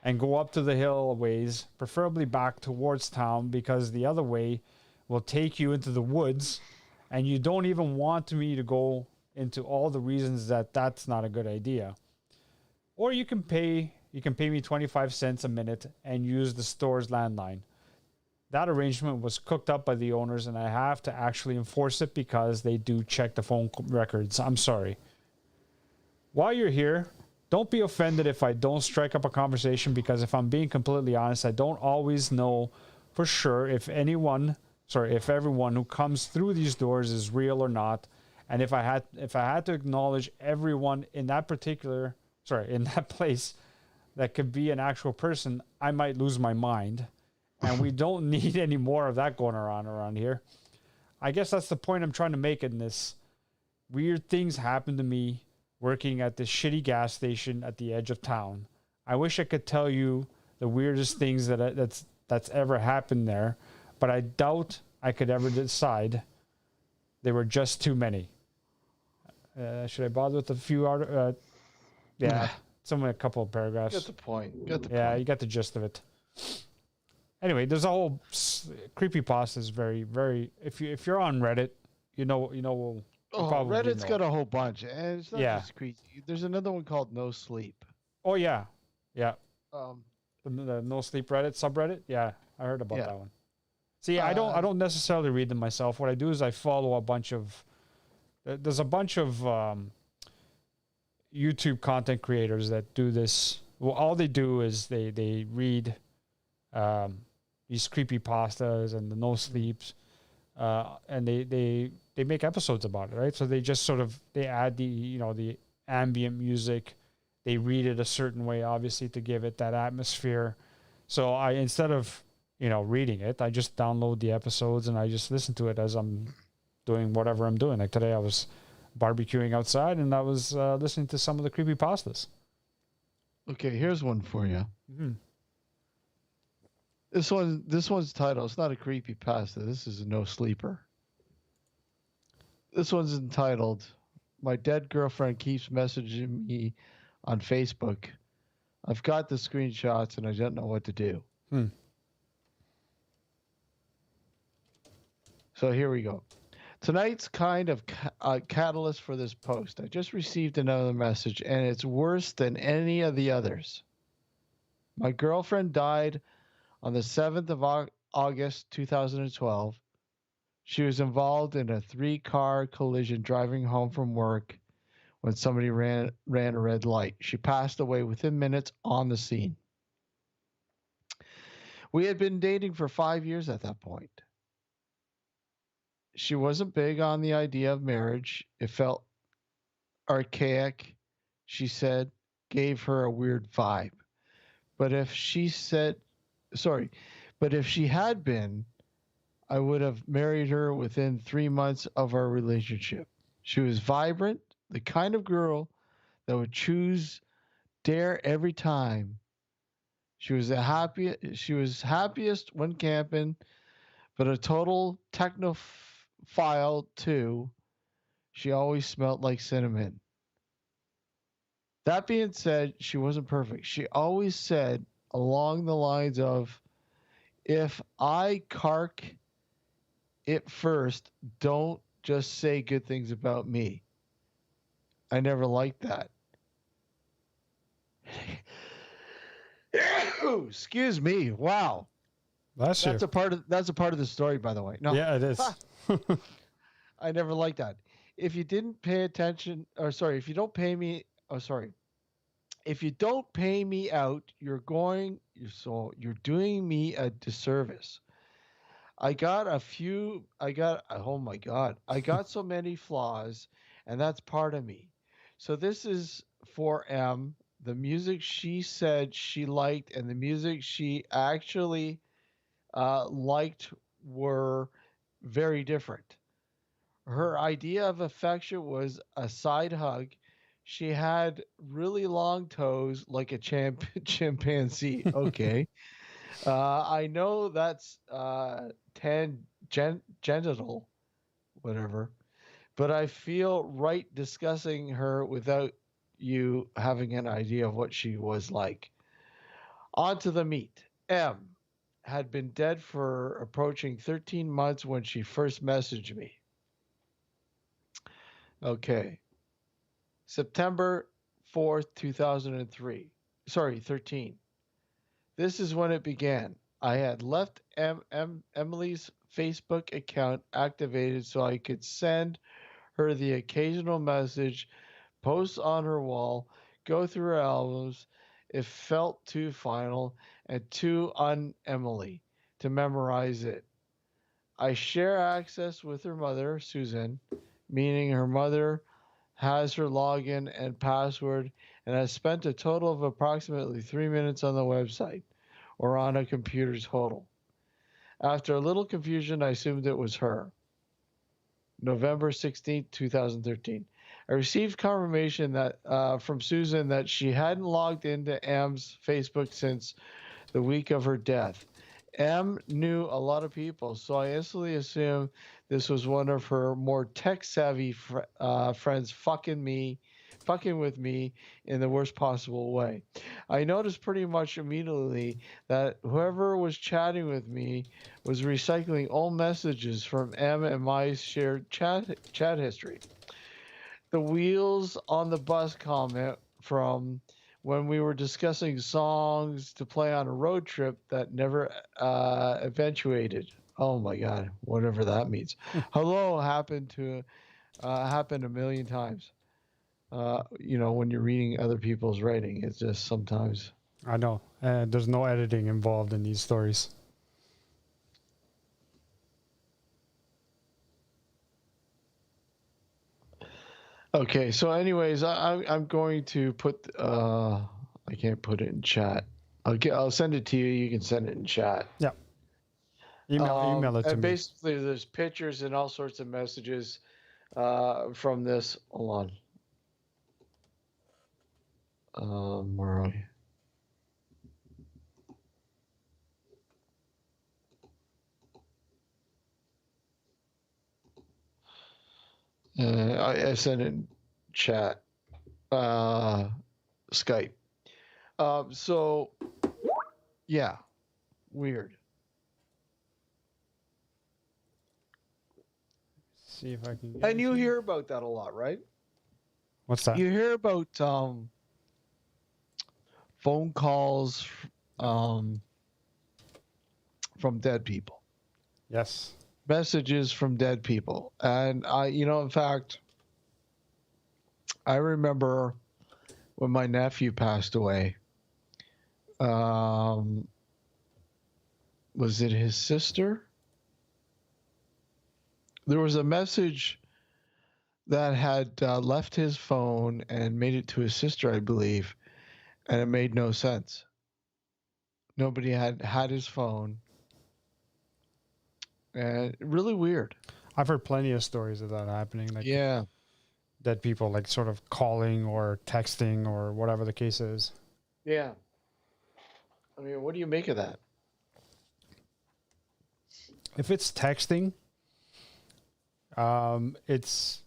and go up to the hill a ways, preferably back towards town, because the other way will take you into the woods, and you don't even want me to go into all the reasons that that's not a good idea. Or you can pay me 25 cents a minute and use the store's landline. That arrangement was cooked up by the owners, and I have to actually enforce it because they do check the phone records. I'm sorry. While you're here, don't be offended if I don't strike up a conversation, because if I'm being completely honest, I don't always know for sure if everyone who comes through these doors is real or not. And if I had to acknowledge everyone in that place that could be an actual person, I might lose my mind. And we don't need any more of that going around here. I guess that's the point I'm trying to make in this. Weird things happen to me working at this shitty gas station at the edge of town. I wish I could tell you the weirdest things that's ever happened there, but I doubt I could ever decide. There were just too many. Should I bother with a few yeah, somewhere a couple of paragraphs. Get the point. Yeah, you got the gist of it. Anyway, there's a whole creepypasta is very, very. If you're on Reddit, you know. Reddit's got a whole bunch, and it's not just creepy. There's another one called No Sleep. Oh yeah. The No Sleep Reddit subreddit. Yeah, I heard about that one. See, I don't necessarily read them myself. What I do is I follow a bunch of. There's a bunch of YouTube content creators that do this. Well, all they do is they read these creepypastas and the no sleeps, and they make episodes about it, right? So they just they add the ambient music, they read it a certain way, obviously, to give it that atmosphere. So I, instead of reading it, I just download the episodes and I just listen to it as I'm doing whatever I'm doing. Like today I was barbecuing outside and I was listening to some of the creepypastas. Okay, here's one for you. Mm-hmm. This one's titled, it's not a creepypasta, this is a no sleeper. This one's entitled, "My Dead Girlfriend Keeps Messaging Me on Facebook. I've got the screenshots and I don't know what to do." So here we go. Tonight's kind of catalyst for this post. I just received another message, and it's worse than any of the others. My girlfriend died on the 7th of August 2012. She was involved in a 3-car collision driving home from work when somebody ran a red light. She passed away within minutes on the scene. We had been dating for 5 years at that point. She wasn't big on the idea of marriage. It felt archaic, she said, gave her a weird vibe. But if she had been, I would have married her within 3 months of our relationship. She was vibrant, the kind of girl that would choose dare every time. She was happiest when camping, but a total technophile too. She always smelled like cinnamon. That being said, she wasn't perfect. She always said along the lines of, if I cark it first, don't just say good things about me. I never liked that. Excuse me. Wow. Bless you. That's a part of the story, by the way. No. Yeah, it is. I never liked that. If you didn't pay attention, or sorry, if you don't pay me, if you don't pay me out, you're doing me a disservice. Oh my God, I got so many flaws, and that's part of me. So this is for M. The music she said she liked and the music she actually liked were very different. Her idea of affection was a side hug. She had really long toes like a chimpanzee. Okay. I know that's genital, whatever, but I feel right discussing her without you having an idea of what she was like. On to the meat. M had been dead for approaching 13 months when she first messaged me. Okay. September 4th, 2003. Sorry, 13. This is when it began. I had left Emily's Facebook account activated so I could send her the occasional message, post on her wall, go through her albums. It felt too final and too un-Emily to memorize it. I share access with her mother, Susan, meaning her mother has her login and password, and has spent a total of approximately 3 minutes on the website or on a computer total. After a little confusion, I assumed it was her. November 16th, 2013. I received confirmation that from Susan that she hadn't logged into M's Facebook since the week of her death. M knew a lot of people, so I instantly assumed this was one of her more tech-savvy friends fucking with me in the worst possible way. I noticed pretty much immediately that whoever was chatting with me was recycling old messages from M and my shared chat history. The wheels on the bus comment from when we were discussing songs to play on a road trip that never eventuated. Oh my God, whatever that means. Hello happened a million times. When you're reading other people's writing, it's just sometimes. I know. There's no editing involved in these stories. Okay, so anyways, I'm going to put. I can't put it in chat. I'll send it to you. You can send it in chat. Yeah. Email it to me. Basically, there's pictures and all sorts of messages from this. Hold on. Where are we? I sent it in chat. Skype. So, yeah, weird. See if I can. And you hear about that a lot, right? What's that? You hear about phone calls from dead people. Yes. Messages from dead people. And in fact, I remember when my nephew passed away. Was it his sister? There was a message that had left his phone and made it to his sister, I believe, and it made no sense. Nobody had his phone. And really weird. I've heard plenty of stories of that happening. Like Yeah. dead people, like sort of calling or texting or whatever the case is. Yeah. I mean, what do you make of that? If it's texting, it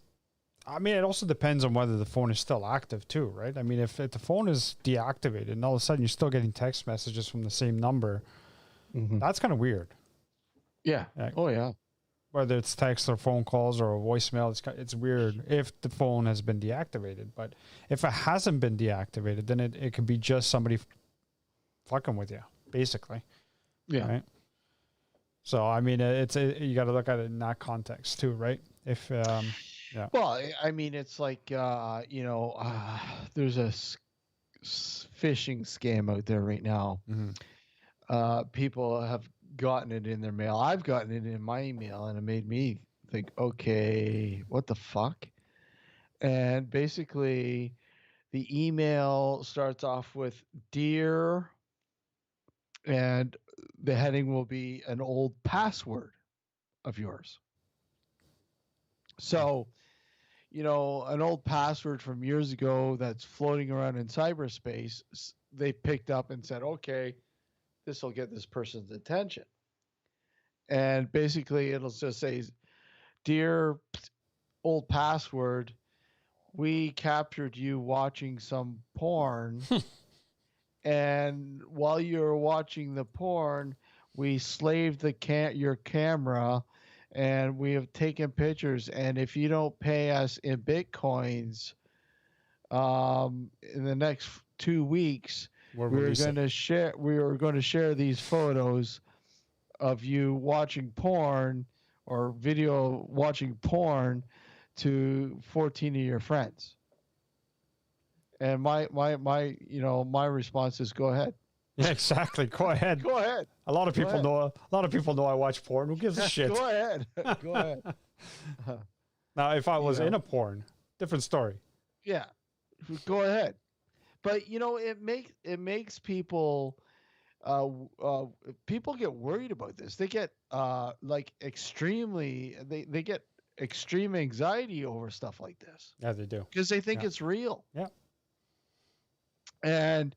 also depends on whether the phone is still active too, right? I mean, if the phone is deactivated and all of a sudden you're still getting text messages from the same number, that's kind of weird. Yeah. Oh, yeah. Whether it's text or phone calls or a voicemail, it's weird if the phone has been deactivated. But if it hasn't been deactivated, then it could be just somebody fucking with you, basically. Yeah. Right? So, I mean, you got to look at it in that context too, right? If, yeah. Well, I mean, it's like, there's a phishing scam out there right now. People have gotten it in their mail. I've gotten it in my email, and it made me think, okay, what the fuck? And basically, the email starts off with "Dear," and the heading will be an old password of yours. So, an old password from years ago that's floating around in cyberspace, they picked up and said, okay, this will get this person's attention. And basically, it'll just say, "Dear old password, we captured you watching some porn. And while you were watching the porn, we slaved your camera, and we have taken pictures. And if you don't pay us in Bitcoins in the next 2 weeks, we are going to share these photos of you watching porn or video watching porn to 14 of your friends." And my response is, go ahead. Yeah, exactly. Go ahead. Go ahead. A lot of people know I watch porn. Who gives a shit? Go ahead. Go ahead. Now, if I was in a porn, different story. Yeah. Go ahead. But it makes people people get worried about this. They get they get extreme anxiety over stuff like this. Yeah, they do. Because they think it's real. Yeah. And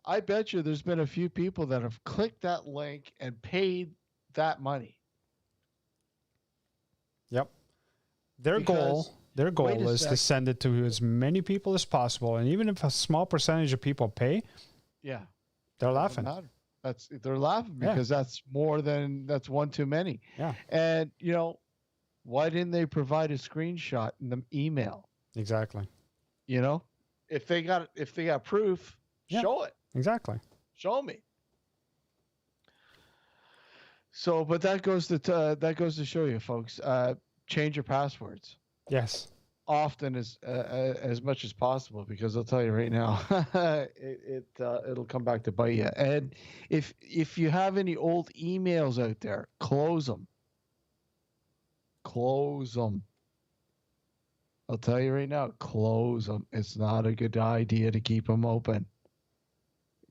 I bet you there's been a few people that have clicked that link and paid that money. Yep. Their goal is to send it to as many people as possible. And even if a small percentage of people pay, they're laughing. They're laughing because that's one too many. Yeah. And why didn't they provide a screenshot in the email? Exactly. If they got proof, show it. Exactly. Show me. So, but that goes to show you, folks. Change your passwords. Yes. Often as much as possible, because I'll tell you right now, it'll come back to bite you. And if you have any old emails out there, close them. Close them. I'll tell you right now, close them. It's not a good idea to keep them open,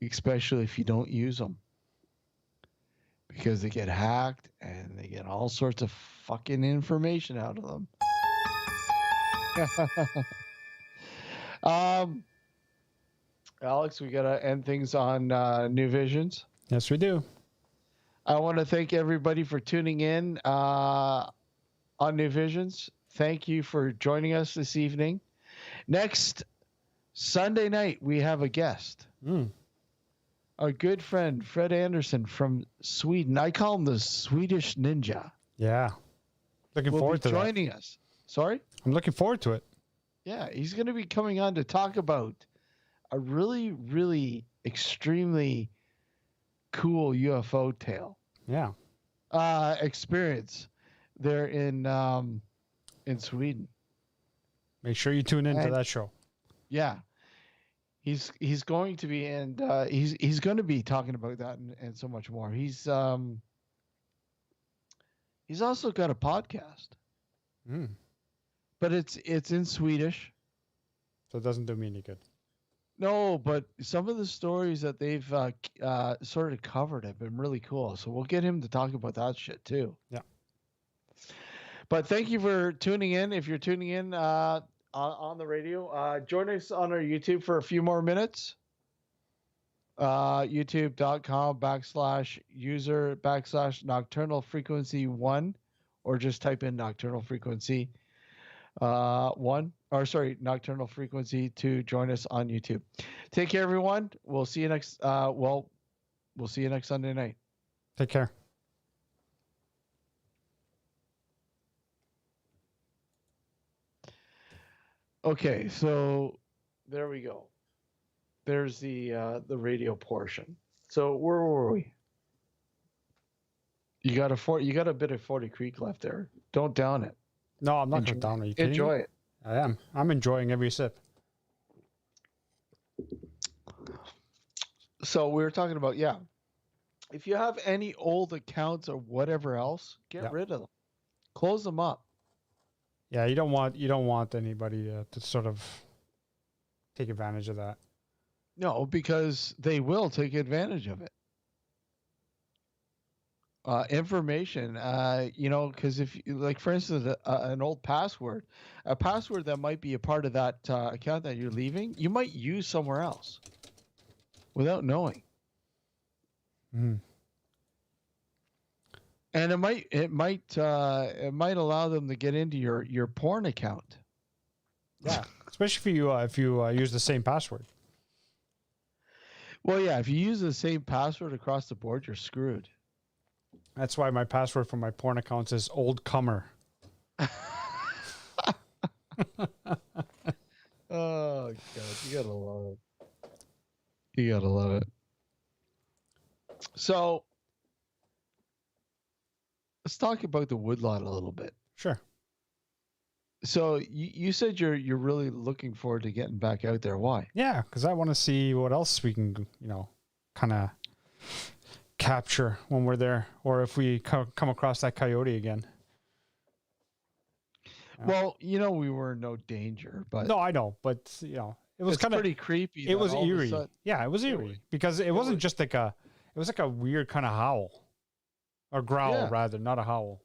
especially if you don't use them, because they get hacked and they get all sorts of fucking information out of them. Alex, we gotta end things on New Visions. Yes, we do. I want to thank everybody for tuning in on New Visions. Thank you for joining us this evening. Next Sunday night, we have a guest. Our good friend, Fred Anderson from Sweden. I call him the Swedish Ninja. Yeah. Looking forward to joining us. Sorry? I'm looking forward to it. Yeah, he's going to be coming on to talk about a really, really extremely cool UFO tale experience there in Sweden. Make sure you tune into that show. Yeah, he's going to be, and he's going to be talking about that and so much more. He's also got a podcast, but it's in Swedish, so it doesn't do me any good. No, but some of the stories that they've sort of covered have been really cool. So we'll get him to talk about that shit too. Yeah. But thank you for tuning in. If you're tuning in on the radio, join us on our YouTube for a few more minutes. YouTube.com/user/nocturnal frequency 1, or just type in nocturnal frequency 1, or sorry, nocturnal frequency to join us on YouTube. Take care, everyone. We'll see you next. We'll see you next Sunday night. Take care. Okay, so there we go. There's the radio portion. So where were we? You got a bit of 40 Creek left there. Don't down it. No, I'm not going to down it. Enjoy it. I am. I'm enjoying every sip. So we were talking about, if you have any old accounts or whatever else, get rid of them. Close them up. Yeah, you don't want anybody to sort of take advantage of that. No, because they will take advantage of it. Information, because if, like, for instance, an old password, a password that might be a part of that account that you're leaving, you might use somewhere else without knowing. Mm. And it might allow them to get into your porn account. Yeah, especially if you use the same password. Well, yeah, if you use the same password across the board, you're screwed. That's why my password for my porn accounts is old comer. Oh God, you gotta love it. You gotta love it. So let's talk about the woodlot a little bit. Sure. So you said you're really looking forward to getting back out there. Why? Yeah, because I want to see what else we can, kind of capture when we're there, or if we come across that coyote again. Well, we were in no danger, but no, I know, but it was kind of pretty creepy. It was eerie. Yeah, it was eerie because it wasn't just like it was like a weird kind of howl or growl, rather, not a howl.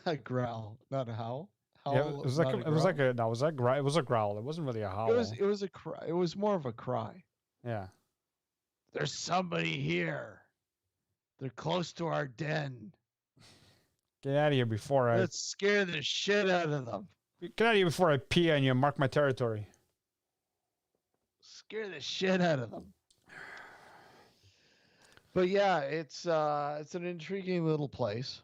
A growl, not a howl. Yeah, it was like it was a growl. It wasn't really a howl. It was a cry. It was more of a cry. Yeah. There's somebody here. They're close to our den. Get out of here before Let's scare the shit out of them. Get out of here before I pee on you and mark my territory. Scare the shit out of them. But yeah, it's an intriguing little place.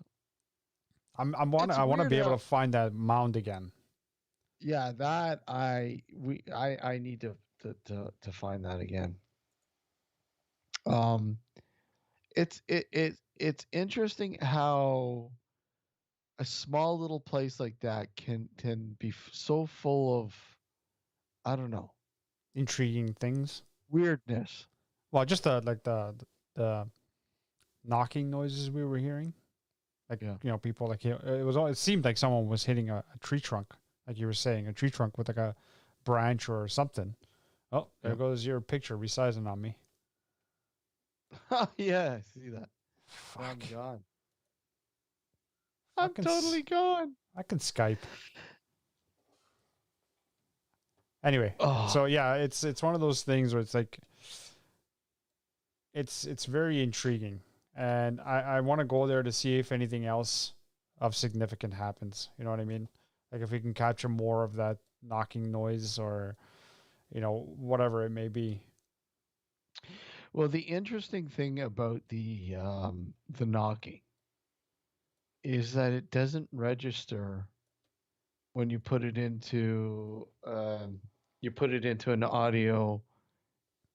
I want to be able to find that mound again. Yeah, that I need to find that again. It's interesting how a small little place like that can be so full of, I don't know, intriguing things, weirdness. Well, just the knocking noises we were hearing. Like, people it seemed like someone was hitting a tree trunk, like you were saying, a tree trunk with like a branch or something. Oh, there goes your picture resizing on me. Yeah, I see that. Fuck. I'm gone. I'm totally gone. I can Skype. Anyway, so yeah, it's one of those things where it's like, it's very intriguing. And I want to go there to see if anything else of significant happens. You know what I mean? Like if we can capture more of that knocking noise or, whatever it may be. Well, the interesting thing about the knocking is that it doesn't register when you put it into an audio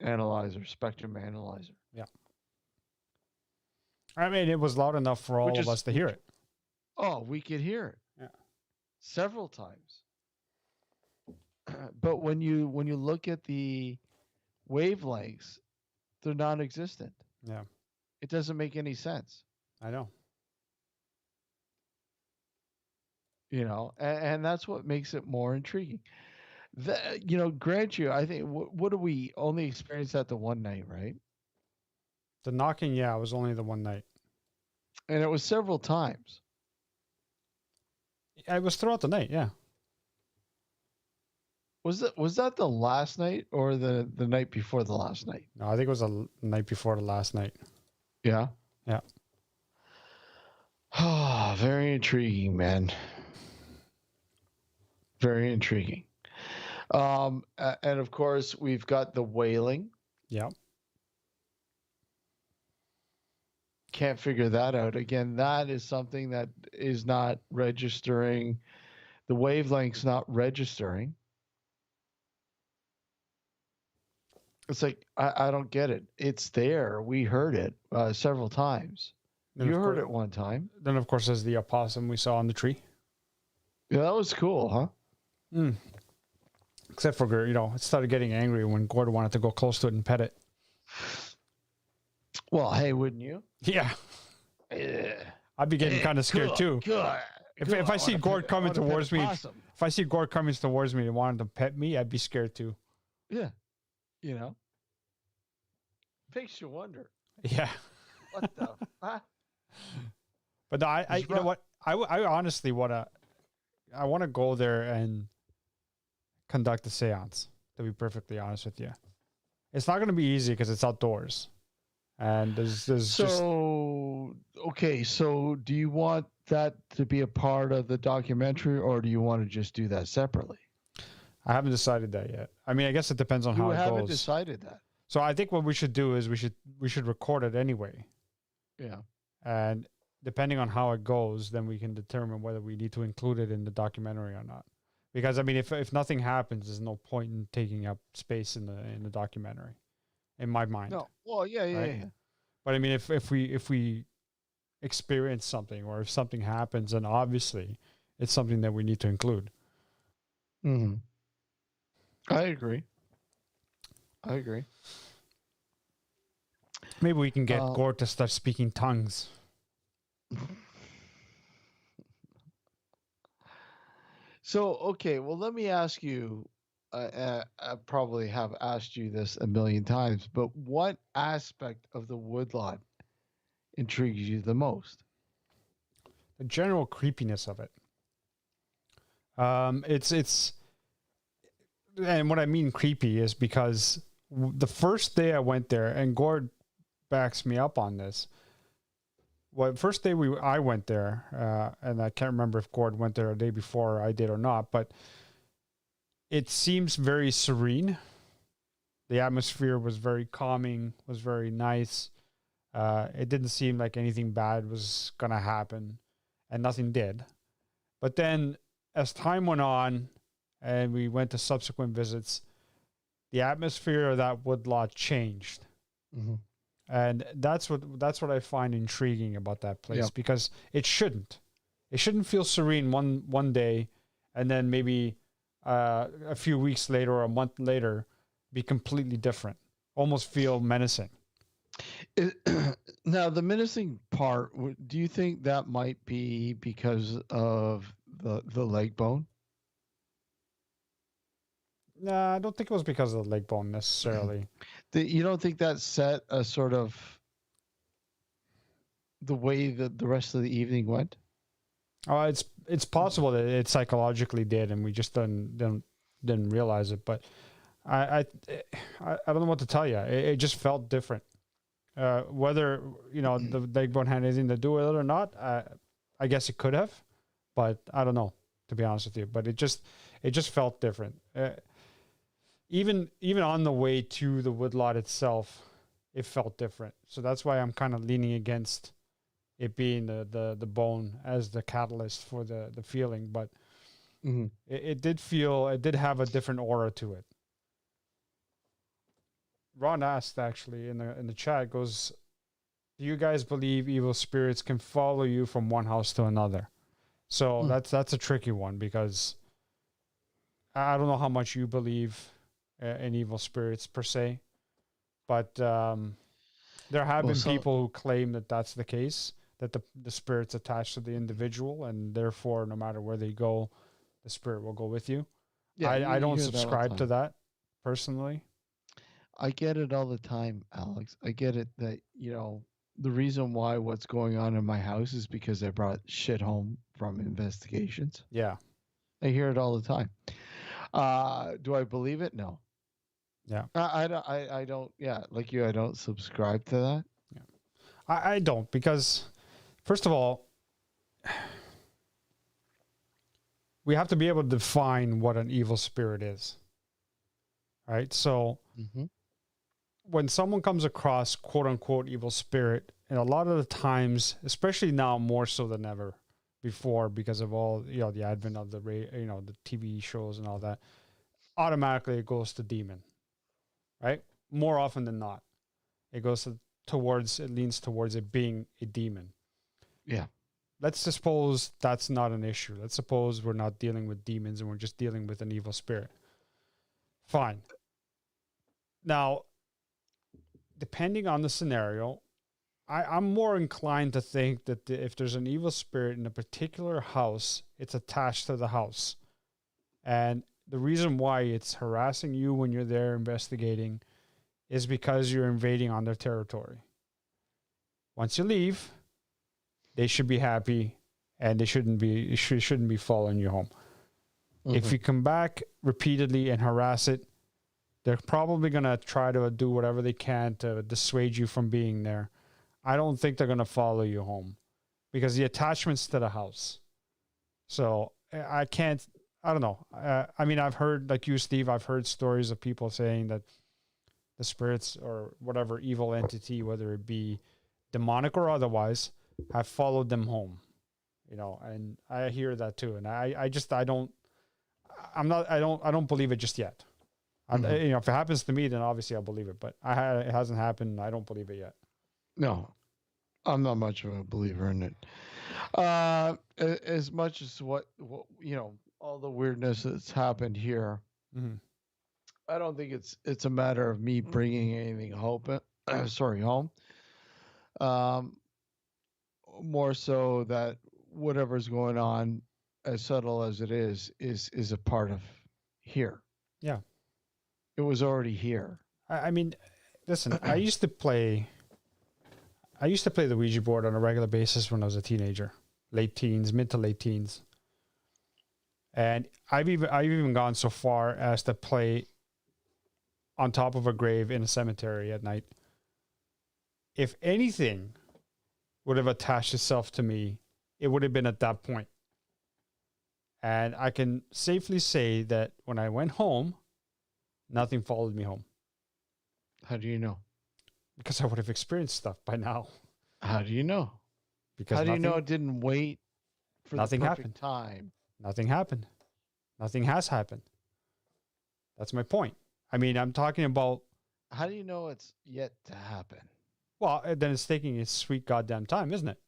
analyzer, spectrum analyzer. Yeah. I mean, it was loud enough for all of us to hear it. Oh, we could hear it. Yeah. Several times. But when you look at the wavelengths, they're non-existent. Yeah. It doesn't make any sense. I know. You know, and that's what makes it more intriguing. Grant you, I think, what do we only experience that the one night, right? The knocking, yeah, it was only the one night. And it was several times. It was throughout the night, yeah. Was that the last night or the night before the last night? No, I think it was the night before the last night. Yeah? Yeah. Oh, very intriguing, man. Very intriguing. And of course, we've got the wailing. Yeah. Can't figure that out. Again, that is something that is not registering. The wavelength's not registering. It's like, I don't get it. It's there. We heard it several times. You heard it one time. Then, of course, there's the opossum we saw on the tree. Yeah, that was cool, huh? Mm. Except for, it started getting angry when Gord wanted to go close to it and pet it. Well, hey, wouldn't you? Yeah. I'd be getting kind of scared too. If I see Gord coming towards me, if I see Gord coming towards me and wanted to pet me, I'd be scared too. Yeah. Makes you wonder. Yeah. What the fuck? But no, you know what? I honestly want to go there and conduct a seance, to be perfectly honest with you. It's not going to be easy because it's outdoors. And okay, so do you want that to be a part of the documentary, or do you want to just do that separately? I haven't decided that yet. I mean, I guess it depends on how it goes. You haven't decided that. So I think what we should do is we should record it anyway. Yeah. And depending on how it goes, then we can determine whether we need to include it in the documentary or not. Because I mean, if nothing happens, there's no point in taking up space in the documentary, in my mind. No. Well, yeah. But I mean, if we experience something, or if something happens, then obviously it's something that we need to include. Mm-hmm. I agree. Maybe we can get Gord to start speaking tongues. So, okay, well, let me ask you, I probably have asked you this a million times, but what aspect of the woodlot intrigues you the most? The general creepiness of it. It's and what I mean creepy is because the first day I went there, and Gord backs me up on this. Well, first day I went there, and I can't remember if Gord went there a day before I did or not, but it seems very serene. The atmosphere was very calming, was very nice. It didn't seem like anything bad was going to happen, and nothing did. But then as time went on and we went to subsequent visits, the atmosphere of that woodlot changed. Mm-hmm. And that's what I find intriguing about that place, because it shouldn't feel serene one day, and then maybe a few weeks later or a month later be completely different, almost feel menacing. Now, the menacing part, do you think that might be because of the leg bone? No, I don't think it was because of the leg bone necessarily. You don't think that set a sort of the way that the rest of the evening went? Oh, it's possible that it psychologically did, and we just didn't realize it. But I don't know what to tell you. It just felt different. Whether the leg bone had anything to do with it or not, I guess it could have, but I don't know, to be honest with you. But it just felt different. Even on the way to the woodlot itself, it felt different. So that's why I'm kind of leaning against it being the bone as the catalyst for the feeling. But it did have a different aura to it. Ron asked actually in the chat, goes, do you guys believe evil spirits can follow you from one house to another? So that's a tricky one, because I don't know how much you believe in evil spirits per se, but there have been people who claim that that's the case, that the spirit's attached to the individual, and therefore no matter where they go, the spirit will go with you. Yeah, I don't subscribe to that personally. I get it all the time, Alex. I get it that, the reason why what's going on in my house is because I brought shit home from investigations. Yeah. I hear it all the time. Do I believe it? No. Yeah. I don't, like you, I don't subscribe to that. Yeah. I don't, because first of all, we have to be able to define what an evil spirit is. Right? So when someone comes across quote unquote evil spirit, and a lot of the times, especially now more so than ever before, because of all, the advent of the TV shows and all that, automatically it goes to demon, right? More often than not, it goes it leans towards it being a demon. Yeah. Let's suppose that's not an issue. Let's suppose we're not dealing with demons and we're just dealing with an evil spirit. Fine. Now, depending on the scenario, I'm more inclined to think that if there's an evil spirit in a particular house, it's attached to the house. And the reason why it's harassing you when you're there investigating is because you're invading on their territory. Once you leave, they should be happy, and they shouldn't be following you home. If you come back repeatedly and harass it, they're probably going to try to do whatever they can to dissuade you from being there. I don't think they're going to follow you home, because the attachment's to the house. So I don't know. I've heard, like you, Steve, I've heard stories of people saying that the spirits or whatever evil entity, whether it be demonic or otherwise, have followed them home, and I hear that too. And I don't believe it just yet. If it happens to me, then obviously I'll believe it, but it hasn't happened. I don't believe it yet. No, I'm not much of a believer in it. As much as what all the weirdness that's happened here, I don't think it's a matter of me bringing anything home. More so that whatever's going on, as subtle as it is a part of here. Yeah. It was already here. Listen, I used to play the Ouija board on a regular basis when I was a teenager, mid to late teens. And I've even gone so far as to play on top of a grave in a cemetery at night. If anything would have attached itself to me, it would have been at that point. And I can safely say that when I went home, nothing followed me home. How do you know? Because I would have experienced stuff by now. How do you know? Because how do you know it didn't wait for nothing the perfect happened. time? Nothing happened. Nothing has happened. That's my point. I'm talking about... How do you know it's yet to happen? Well, then it's taking its sweet goddamn time, isn't it?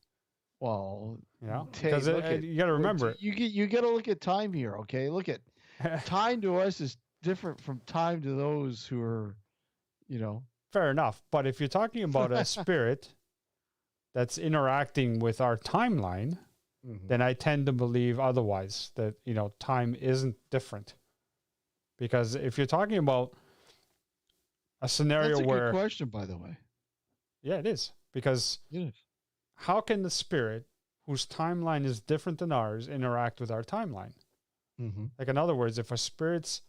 Well, because you got to remember... You got to look at time here, okay? Look at... time to us is different from time to those who are, Fair enough. But if you're talking about a spirit that's interacting with our timeline, then I tend to believe otherwise, that, time isn't different. Because if you're talking about a scenario where... That's a good question, by the way. Yeah, it is. Because how can the spirit, whose timeline is different than ours, interact with our timeline? Like, in other words, if a spirit's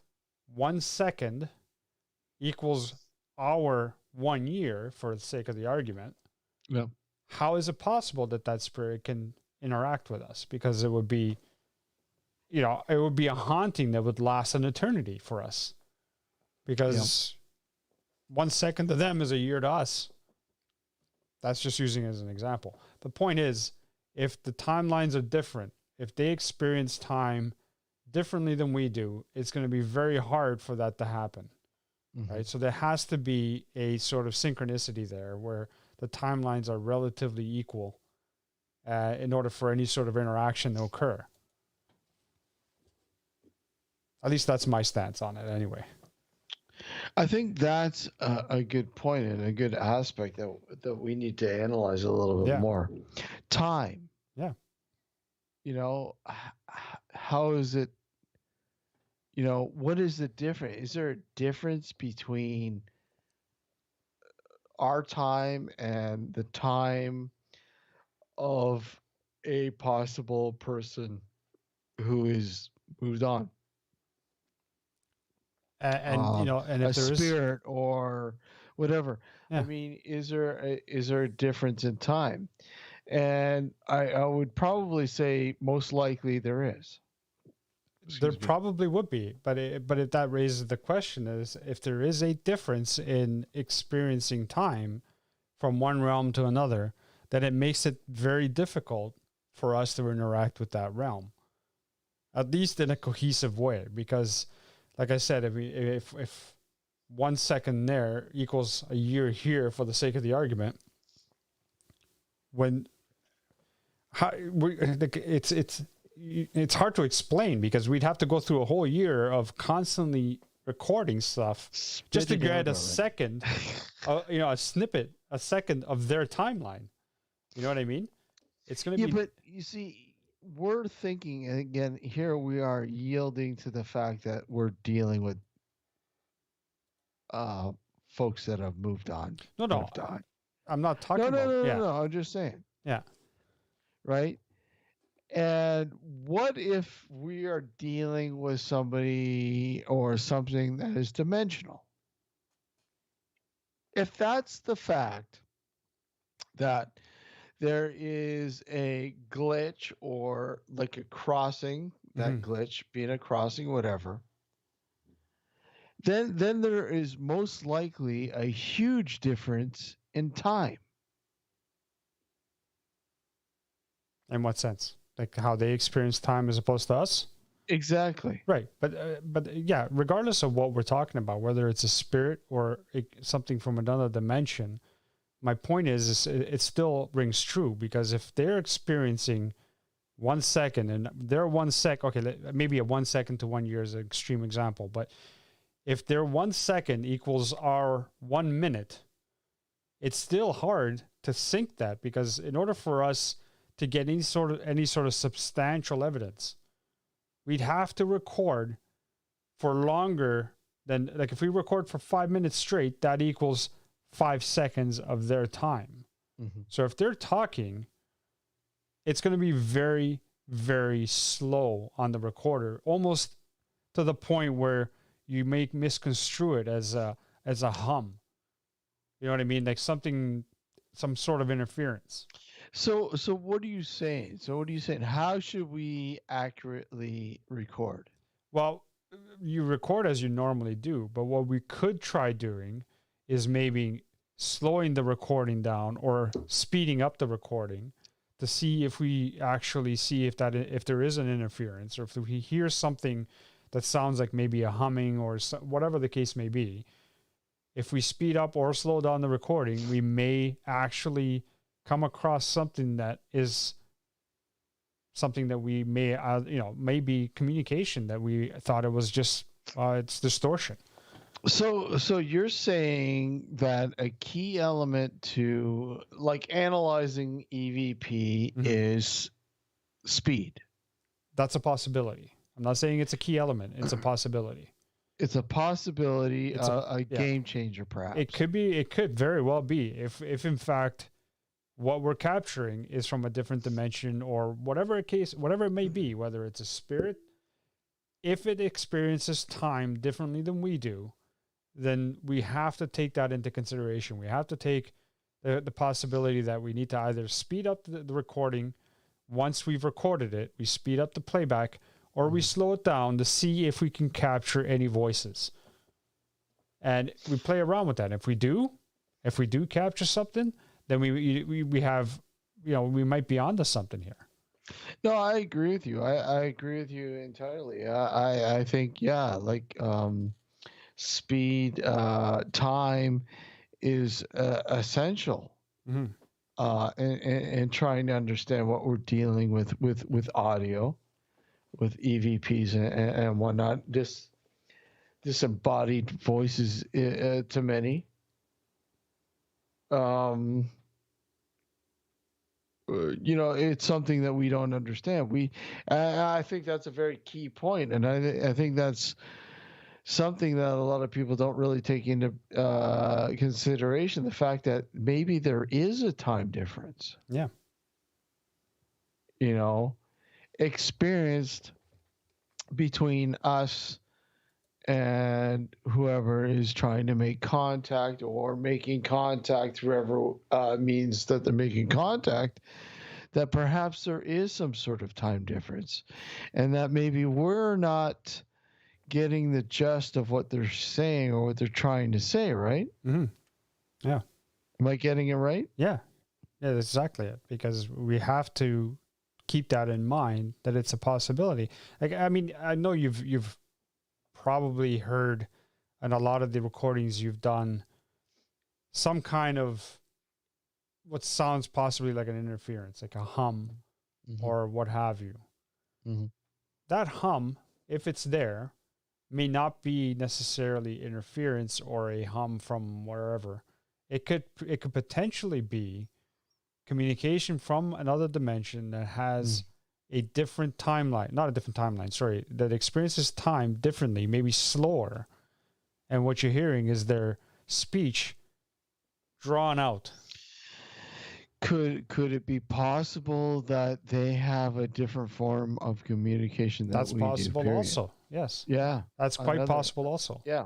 1 second equals our 1 year, for the sake of the argument, how is it possible that spirit can interact with us? Because it would be, it would be a haunting that would last an eternity for us. Because 1 second to them is a year to us. That's just using it as an example. The point is, if the timelines are different, if they experience time differently than we do, it's going to be very hard for that to happen. right? So there has to be a sort of synchronicity there where the timelines are relatively equal in order for any sort of interaction to occur. At least that's my stance on it anyway. I think that's a good point and a good aspect that we need to analyze a little bit more. Time. Yeah. You know, how is it, you know, what is the difference? Is there a difference between our time and the time of a possible person who is moved on? And you know, and if a there spirit or whatever. Yeah. I mean, is there a difference in time? And I would probably say most likely there is. There probably would be, but if that raises the question is if there is a difference in experiencing time from one realm to another, then it makes it very difficult for us to interact with that realm, at least in a cohesive way. Because, like I said, if 1 second there equals a year here, for the sake of the argument, it's hard to explain because we'd have to go through a whole year of constantly recording stuff just to get a second, a snippet, a second of their timeline. You know what I mean? It's going to be. But you see, we're thinking, and again, here we are yielding to the fact that we're dealing with folks that have moved on. No. I'm not talking about. No. I'm just saying. Yeah. Right. And what if we are dealing with somebody or something that is dimensional? If that's the fact that there is a glitch or like a crossing, that glitch being a crossing, whatever, then there is most likely a huge difference in time. In what sense? Like how they experience time as opposed to us? Exactly. Right. But yeah, regardless of what we're talking about, whether it's a spirit or something from another dimension, my point is it still rings true, because if they're experiencing 1 second and they're 1 sec, okay, maybe a 1 second to 1 year is an extreme example, but if their 1 second equals our 1 minute, it's still hard to sync that, because in order for us to get any sort of substantial evidence, we'd have to record for longer than, like, if we record for 5 minutes straight, that equals 5 seconds of their time. So if they're talking, it's going to be very, very slow on the recorder, almost to the point where you may misconstrue it as a hum. You know what I mean? Like some sort of interference. So what are you saying? How should we accurately record? Well, you record as you normally do, but what we could try doing is maybe slowing the recording down or speeding up the recording to see if we actually see if there is an interference, or if we hear something that sounds like maybe a humming or whatever the case may be. If we speed up or slow down the recording, we may actually come across something that is something that we may, maybe communication that we thought it was just, it's distortion. So you're saying that a key element to, like, analyzing EVP is speed. That's a possibility. I'm not saying it's a key element. It's a possibility. It's a possibility, a game changer, perhaps. It could very well be. If in fact what we're capturing is from a different dimension, or whatever it may be, whether it's a spirit, if it experiences time differently than we do, then we have to take that into consideration. We have to take the possibility that we need to either speed up the recording. Once we've recorded it, we speed up the playback, or we slow it down to see if we can capture any voices. And we play around with that. If we do capture something, then we have, we might be onto something here. No, I agree with you. I agree with you entirely. I think, speed, time is essential. Mm-hmm. And trying to understand what we're dealing with audio, with EVPs and whatnot. Disembodied voices to many. It's something that we don't understand. I think that's a very key point, and I think that's something that a lot of people don't really take into consideration. The fact that maybe there is a time difference. Yeah. Experienced between us and whoever is trying to make contact or making contact, whoever means that they're making contact, that perhaps there is some sort of time difference, and that maybe we're not getting the gist of what they're saying or what they're trying to say, right? Mm-hmm. Yeah. Am I getting it right? Yeah. Yeah, that's exactly it. Because we have to keep that in mind, that it's a possibility. Like, I mean, I know you've probably heard in a lot of the recordings you've done some kind of what sounds possibly like an interference, like a hum or what have you. Mm-hmm. That hum, if it's there, may not be necessarily interference or a hum from wherever. It could potentially be communication from another dimension that has a different timeline, not a different timeline, sorry, that experiences time differently, maybe slower. And what you're hearing is their speech drawn out. Could it be possible that they have a different form of communication than That's we possible do, also. Yes. Yeah. That's quite possible also. Yeah.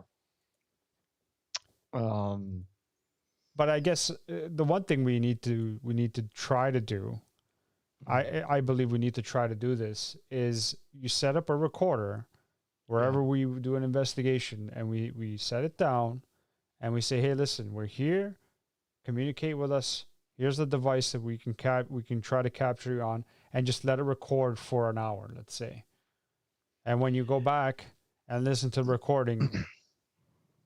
But I guess the one thing we need to try to do, I believe we need to try to do this, is you set up a recorder wherever we do an investigation, and we set it down and we say, hey, listen, we're here, communicate with us. Here's the device that we can try to capture you on, and just let it record for an hour, let's say. And when you go back and listen to the recording,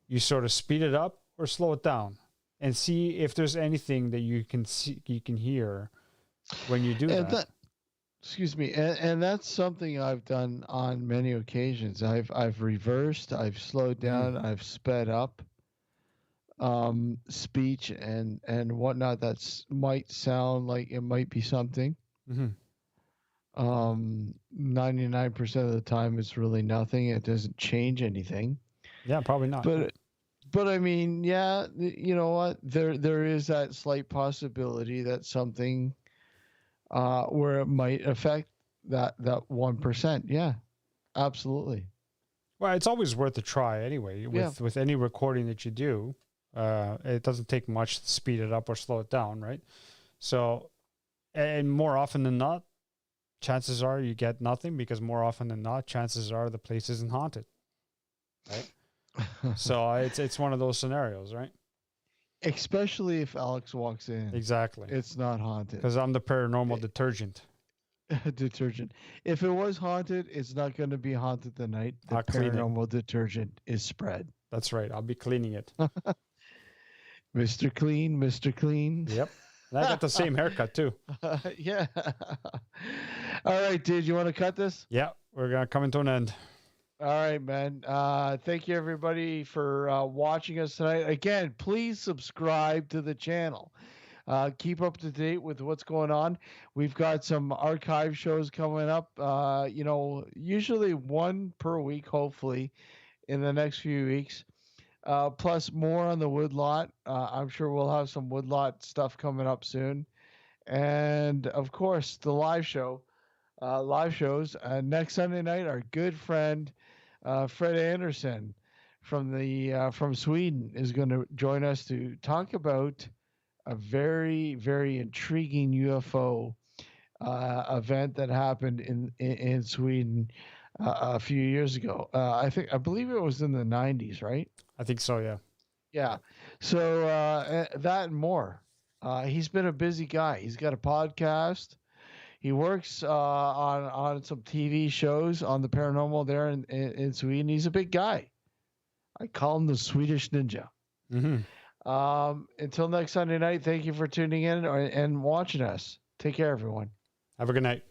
you sort of speed it up or slow it down and see if there's anything that you can hear when you do that. Excuse me, and that's something I've done on many occasions. I've reversed, I've slowed down, I've sped up speech and whatnot. Might sound like it might be something. 99% of the time it's really nothing. It doesn't change anything. Yeah, probably not. But I mean, yeah, you know what? There is that slight possibility that something where it might affect that 1%. Yeah, absolutely. Well, it's always worth a try anyway. With any recording that you do, it doesn't take much to speed it up or slow it down, right? So, and more often than not, chances are you get nothing, because more often than not, chances are the place isn't haunted, right? So it's one of those scenarios, right? Especially if Alex walks in. Exactly. It's not haunted. Because I'm the paranormal detergent. Detergent. If it was haunted, it's not going to be haunted the night the paranormal detergent is spread. That's right. I'll be cleaning it. Mr. Clean, Mr. Clean. Yep. And I got the same haircut too. Yeah. All right, dude. You want to cut this? Yeah. We're going to come into an end. All right, man. Thank you, everybody, for watching us tonight. Again, please subscribe to the channel. Keep up to date with what's going on. We've got some archive shows coming up, usually one per week, hopefully, in the next few weeks. Plus more on the woodlot. I'm sure we'll have some woodlot stuff coming up soon. And, of course, the live shows. Next Sunday night, our good friend Fred Anderson from Sweden is going to join us to talk about a very, very intriguing UFO event that happened in Sweden a few years ago. I believe it was in the 90s, right? I think so, yeah. Yeah. So that and more. He's been a busy guy. He's got a podcast. He works on some TV shows on the paranormal there in Sweden. He's a big guy. I call him the Swedish Ninja. Until next Sunday night, thank you for tuning in and watching us. Take care, everyone. Have a good night.